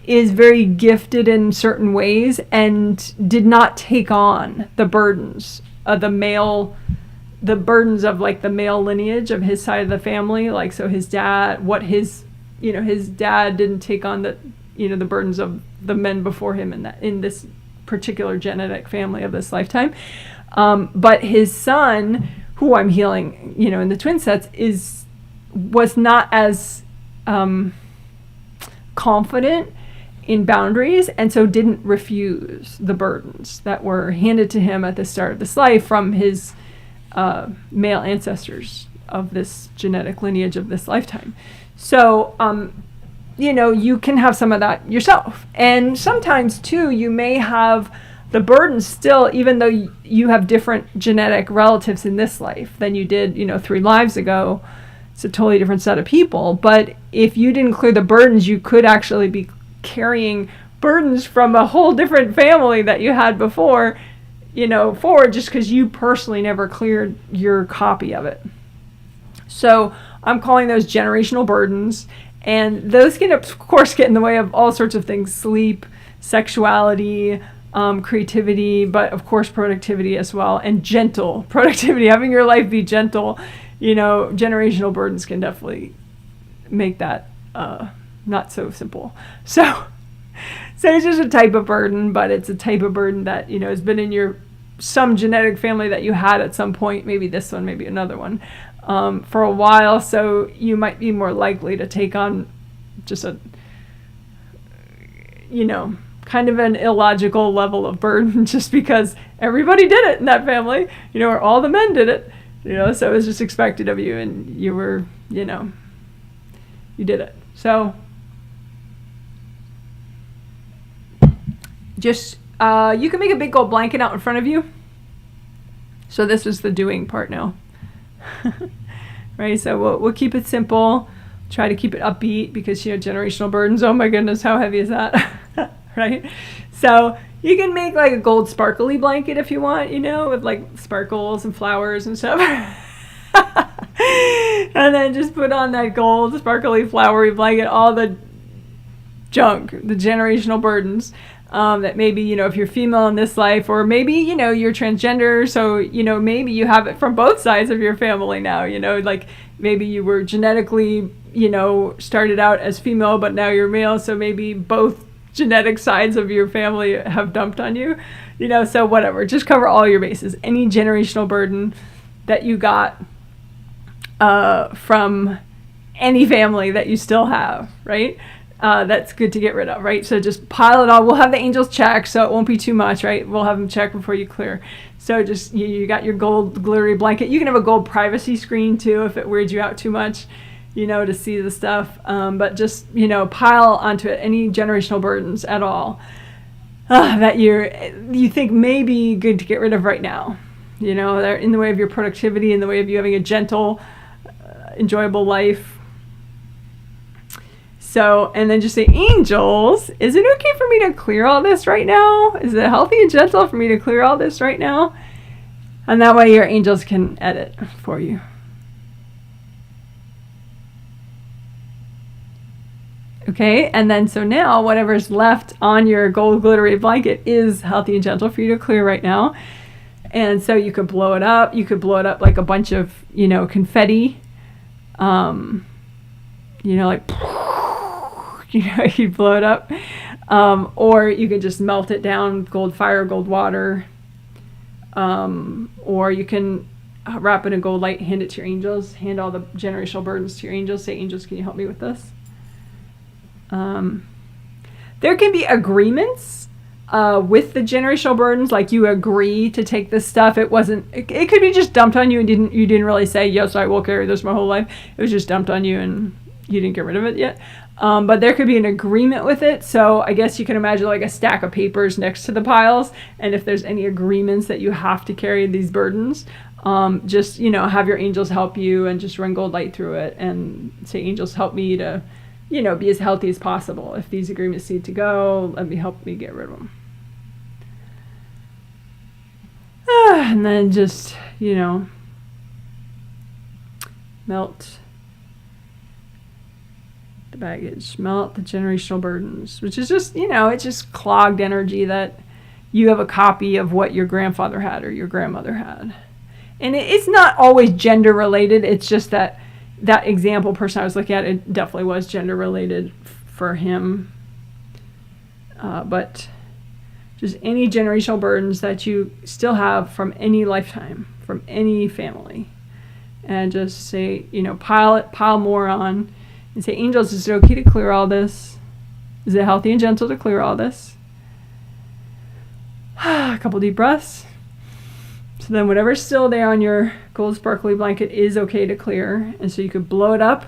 is very gifted in certain ways and did not take on the burdens of the burdens of like the male lineage of his side of the family. Like, so his dad, his dad didn't take on the burdens of the men before him in this particular genetic family of this lifetime. But his son, who I'm healing, in the twin sets, was not as confident in boundaries, and so didn't refuse the burdens that were handed to him at the start of this life from his male ancestors of this genetic lineage of this lifetime. So, you can have some of that yourself. And sometimes, too, you may have the burden still, even though you have different genetic relatives in this life than you did, 3 lives ago. It's a totally different set of people. But if you didn't clear the burdens, you could actually be carrying burdens from a whole different family that you had before, forward, just because you personally never cleared your copy of it. So I'm calling those generational burdens, and those can, of course, get in the way of all sorts of things: sleep, sexuality, creativity, but of course productivity as well, and gentle productivity, having your life be gentle. Generational burdens can definitely make that not so simple. So it's just a type of burden, but it's a type of burden that, has been in some genetic family that you had at some point, maybe this one, maybe another one, for a while. So you might be more likely to take on just a, kind of an illogical level of burden just because everybody did it in that family, or all the men did it, so it was just expected of you, and you were, you did it. So just, you can make a big gold blanket out in front of you. So this is the doing part now. Right? So we'll keep it simple. Try to keep it upbeat because, generational burdens, oh my goodness, how heavy is that? Right? So you can make like a gold sparkly blanket if you want, with like sparkles and flowers and stuff. And then just put on that gold sparkly flowery blanket, all the junk, the generational burdens. That maybe, if you're female in this life, or maybe, you're transgender, so, maybe you have it from both sides of your family now, like maybe you were genetically, started out as female, but now you're male, so maybe both genetic sides of your family have dumped on you, so whatever, just cover all your bases. Any generational burden that you got from any family that you still have, right? That's good to get rid of, right? So just pile it all. We'll have the angels check, so it won't be too much, right? We'll have them check before you clear. So just, you got your gold glittery blanket. You can have a gold privacy screen too if it weirds you out too much, to see the stuff. But just, pile onto it any generational burdens at all that you think may be good to get rid of right now. They're in the way of your productivity, in the way of you having a gentle, enjoyable life. So, and then just say, angels, is it okay for me to clear all this right now? Is it healthy and gentle for me to clear all this right now? And that way your angels can edit for you. Okay, and then so now whatever's left on your gold glittery blanket is healthy and gentle for you to clear right now. And so you could blow it up. You could blow it up like a bunch of, confetti. Like, you blow it up. Or you can just melt it down with gold fire, gold water. Or you can wrap it in gold light, hand it to your angels, hand all the generational burdens to your angels. Say, angels, can you help me with this? There can be agreements with the generational burdens, like you agree to take this stuff. It could be just dumped on you and you didn't really say, yes, I will carry this my whole life. It was just dumped on you and you didn't get rid of it yet. But there could be an agreement with it. So I guess you can imagine like a stack of papers next to the piles. And if there's any agreements that you have to carry these burdens, just, have your angels help you and just run gold light through it and say, angels, help me to, be as healthy as possible. If these agreements need to go, help me get rid of them. And then just, melt the baggage, melt the generational burdens, which is just, it's just clogged energy that you have a copy of what your grandfather had or your grandmother had. And it's not always gender related. It's just that example person I was looking at, it definitely was gender related for him. But just any generational burdens that you still have from any lifetime, from any family. And just say, pile more on and say, angels, is it okay to clear all this? Is it healthy and gentle to clear all this? A couple deep breaths. So then whatever's still there on your gold sparkly blanket is okay to clear. And so you could blow it up,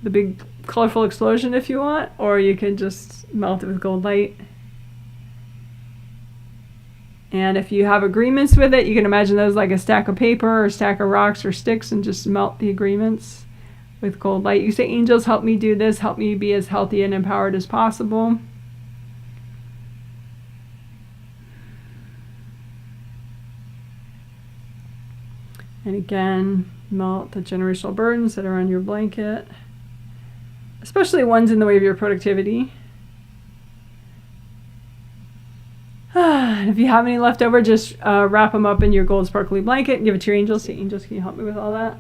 the big colorful explosion if you want, or you can just melt it with gold light. And if you have agreements with it, you can imagine those like a stack of paper or a stack of rocks or sticks and just melt the agreements with gold light. You say, angels, help me do this. Help me be as healthy and empowered as possible. And again, melt the generational burdens that are on your blanket, especially ones in the way of your productivity. And if you have any left over, just wrap them up in your gold sparkly blanket and give it to your angels. Say, angels, can you help me with all that?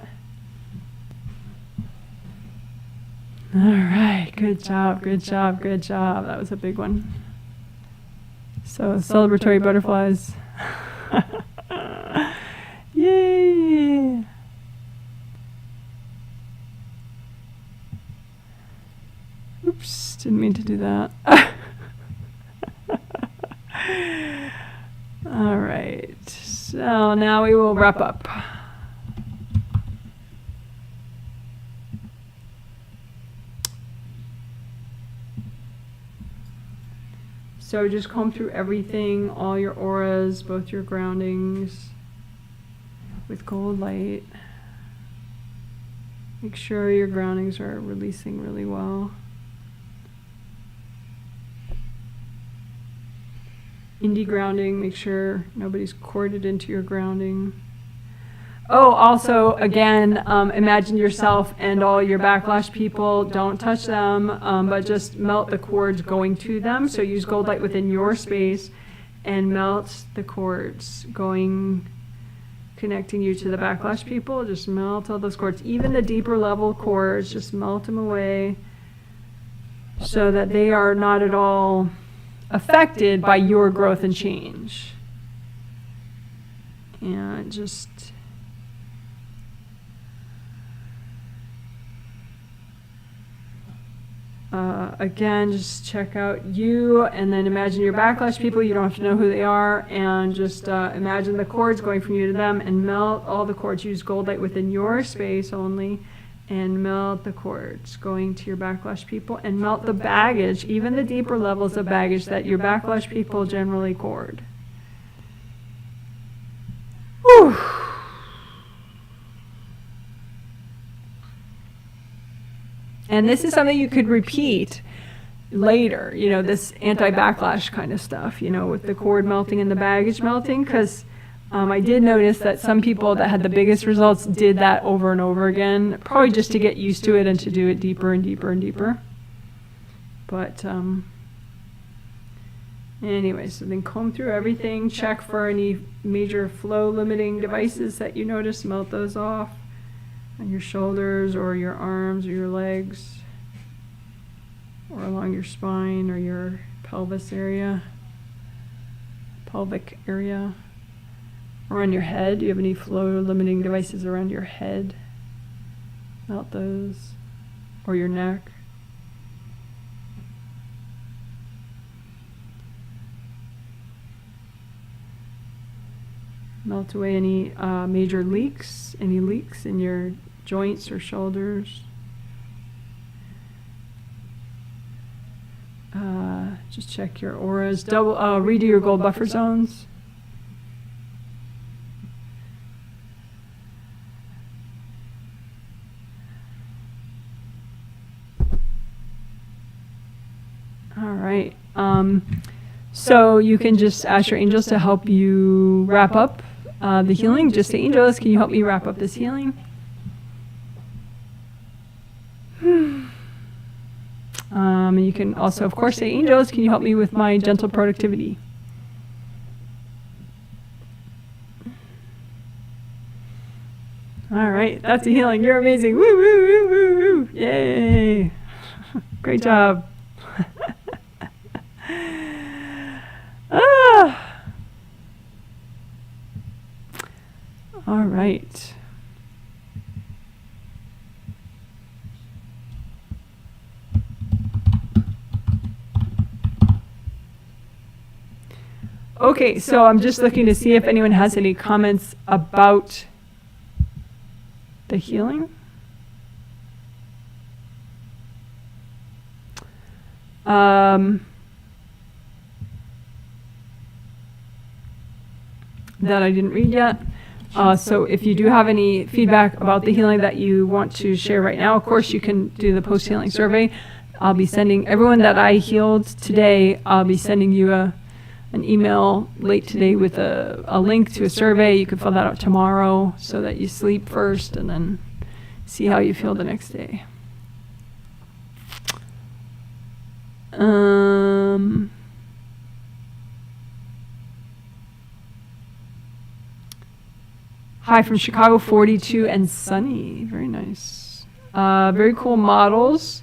All right, good job, good job, good job. That was a big one. So celebratory butterflies. Yay! Oops, didn't mean to do that. All right, so now we will wrap up. So just comb through everything, all your auras, both your groundings, with gold light. Make sure your groundings are releasing really well. Indie grounding, make sure nobody's corded into your grounding. Oh, also, again, imagine yourself and all your backlash people. Don't touch them, but just melt the cords going to them. So use gold light within your space and melt the cords connecting you to the backlash people. Just melt all those cords. Even the deeper level cords, just melt them away so that they are not at all affected by your growth and change. And just again, just check out you and then imagine your backlash people. You don't have to know who they are, and just imagine the cords going from you to them and melt all the cords. Use gold light within your space only and melt the cords going to your backlash people, and melt the baggage, even the deeper levels of baggage that your backlash people generally cord. Whew. And this is something you could repeat later, this anti-backlash kind of stuff, with the cord melting and the baggage melting, because I did notice that some people that had the biggest results did that over and over again, probably just to get used to it and to do it deeper and deeper and deeper. But anyway, so then comb through everything, check for any major flow limiting devices that you notice, melt those off on your shoulders or your arms or your legs or along your spine or your pelvic area. Around your head, do you have any flow limiting devices around your head? Melt those. Or your neck. Melt away any major leaks, any leaks in your joints or shoulders. Just check your auras. Redo your gold buffer zones. All right. So you can just ask your angels to help you wrap up the healing. Just say, angels, can you help me wrap up this healing? And you can also, of course, say, angels, can you help me with my gentle productivity? All right, that's a healing. You're amazing. Woo, woo, woo, woo, woo. Yay. Great job. All right. Okay, so I'm just looking to see if anyone has any comments about the healing. That I didn't read yet. So if you do have any feedback about the healing that you want to share right now, of course you can do the post-healing survey. I'll be sending everyone that I healed today, I'll be sending you an email late today with a link to a survey. You can fill that out tomorrow so that you sleep first and then see how you feel the next day. Hi from Chicago, 42 and sunny. Very nice. Very cool models.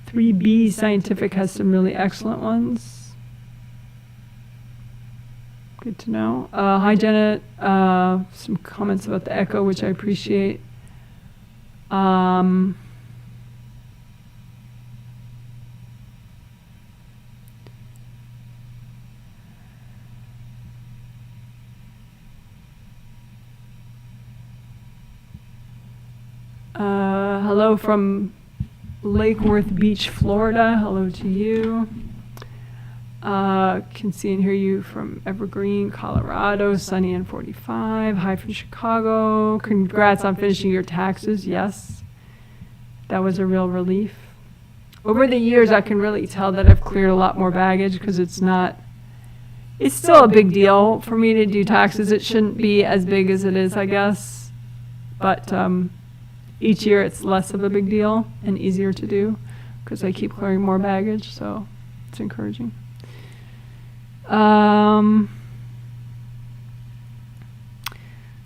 3B Scientific has some really excellent ones. Good to know. Hi, Janet. Some comments about the echo, which I appreciate. Hello from Lake Worth Beach, Florida. Hello to you. Can see and hear you from Evergreen, Colorado, sunny and 45. Hi from Chicago. Congrats on finishing your taxes. Yes, that was a real relief. Over the years, I can really tell that I've cleared a lot more baggage because it's still a big deal for me to do taxes. It shouldn't be as big as it is, I guess. But each year it's less of a big deal and easier to do because I keep clearing more baggage, so it's encouraging.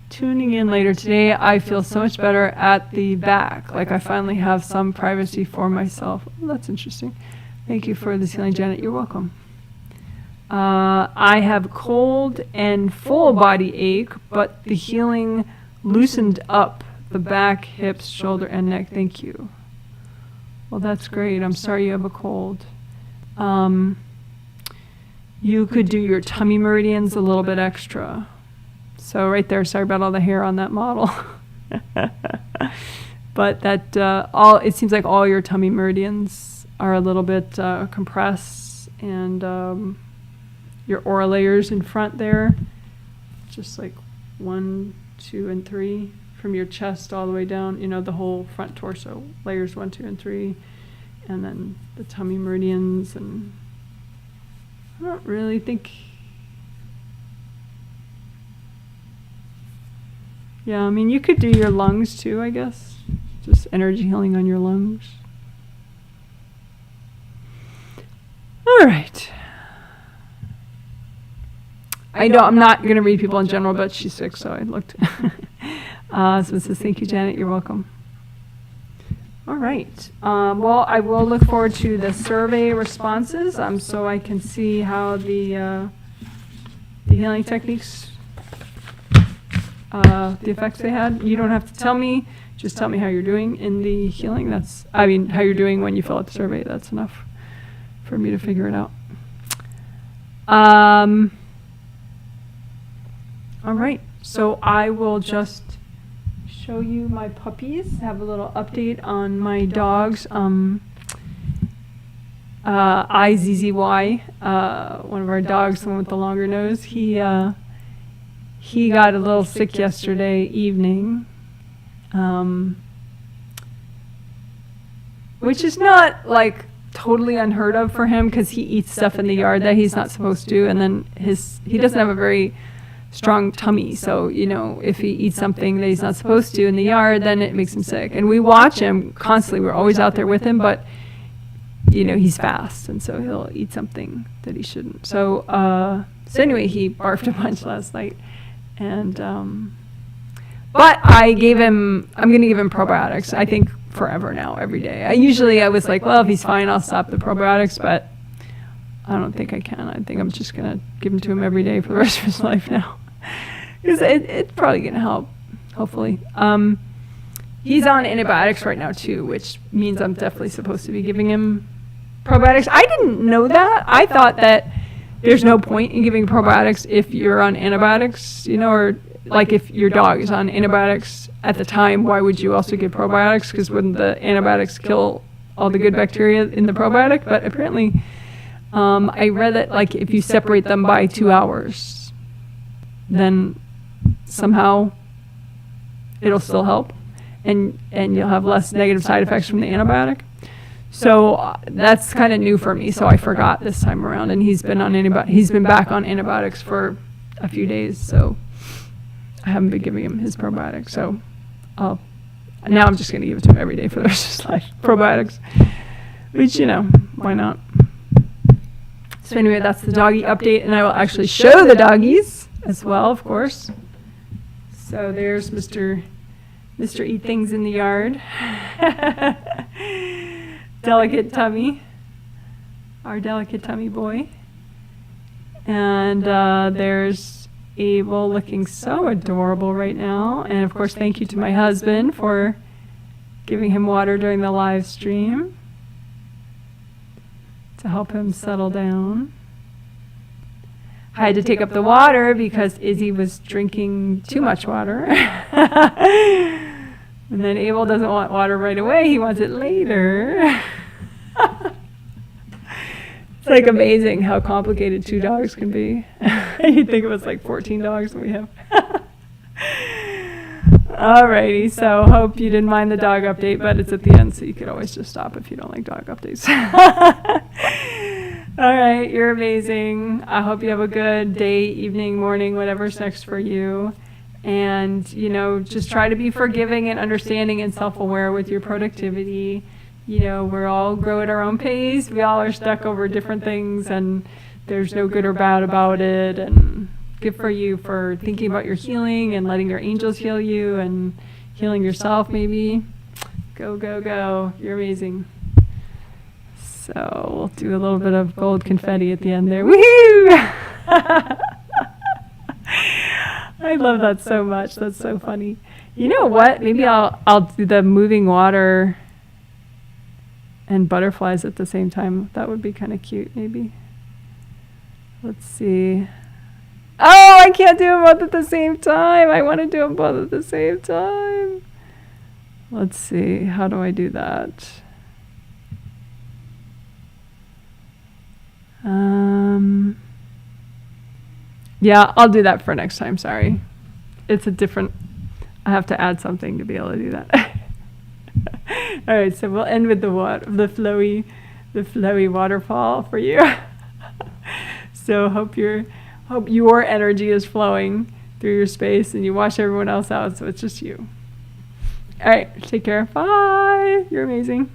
Tuning in later today, I feel so much better at the back. Like I finally have some privacy for myself. Oh, that's interesting. Thank you for this healing, Janet. You're welcome. I have cold and full body ache, but the healing loosened up the back, hips, shoulder, and neck. Thank you. Well, that's great. I'm sorry you have a cold. You could do your tummy meridians a little bit extra. So right there, sorry about all the hair on that model. But that it seems like all your tummy meridians are a little bit compressed, and your aura layers in front there, just like 1, 2, and 3, from your chest all the way down, the whole front torso, layers 1, 2, and 3, and then the tummy meridians. And I don't really think Yeah, I mean, you could do your lungs too, I guess. Just energy healing on your lungs. All right. I know I'm not going to read people in general, but she's sick, so I looked. So it says, thank you, Janet. You're welcome. All right. Well, I will look forward to the survey responses so I can see how the healing techniques, the effects they had. You don't have to tell me. Just tell me how you're doing in the healing. How you're doing when you fill out the survey. That's enough for me to figure it out. All right. So I will just show you my puppies, have a little update on my dogs. Izzy, one of our dogs, the one with the longer nose, he got a little sick yesterday evening, which is not like totally unheard of for him because he eats stuff in the yard that he's not supposed to, and then he doesn't have a very strong tummy, so if he eats something that he's not supposed to in the yard, then it makes him sick. And we watch him constantly. We're always out there with him, but he's fast, and so he'll eat something that he shouldn't. So anyway, he barfed a bunch last night, and but I'm going to give him probiotics, I think, forever now, every day. I was like, well, if he's fine, I'll stop the probiotics, but I don't think I can. I think I'm just going to give them to him every day for the rest of his life now. Because it's probably going to help, hopefully. He's on antibiotics right now, too, which means I'm definitely supposed to be giving him probiotics. I didn't know that. I thought that there's no point in giving probiotics if you're on antibiotics, or like if your dog is on antibiotics at the time, why would you also give probiotics? Because wouldn't the antibiotics kill all the good bacteria in the probiotic? But apparently, I read that like if you separate them by 2 hours, then somehow it'll still help, and you'll have less negative side effects from the antibiotic. So that's kind of new for me. So I forgot this time around, and he's been back on antibiotics for a few days. So I haven't been giving him his probiotics. So now I'm just going to give it to him every day for the rest of his life. Probiotics, which why not? So anyway, that's the doggy update, and I will actually show the doggies as well, of course. So there's Mr. Eat Things in the Yard. Delicate tummy, our delicate tummy boy. And there's Abel looking so adorable right now. And of course, thank you to my husband for giving him water during the live stream to help him settle down. I had to take up the water because Izzy was drinking too much water. And then Abel doesn't want water right away. He wants it later. It's like amazing how complicated 2 dogs can be. You'd think it was like 14 dogs that we have. Alrighty, so hope you didn't mind the dog update, but it's at the end, so you could always just stop if you don't like dog updates. All right, you're amazing. I hope you have a good day, evening, morning, whatever's next for you. And, just try to be forgiving and understanding and self-aware with your productivity. We're all grow at our own pace. We all are stuck over different things, and there's no good or bad about it. And good for you for thinking about your healing and letting your angels heal you and healing yourself maybe. Go, go, go. You're amazing. So we'll do a little bit of gold confetti at the end there. Woohoo! I love that so much. That's so funny. You know what? Maybe I'll do the moving water and butterflies at the same time. That would be kind of cute, maybe. Let's see. Oh, I can't do them both at the same time. I want to do them both at the same time. Let's see. How do I do that? Yeah, I'll do that for next time. Sorry. It's a different, I have to add something to be able to do that. All right, so we'll end with the flowy waterfall for you. So hope your energy is flowing through your space and you wash everyone else out, so it's just you. All right, take care. Bye. You're amazing.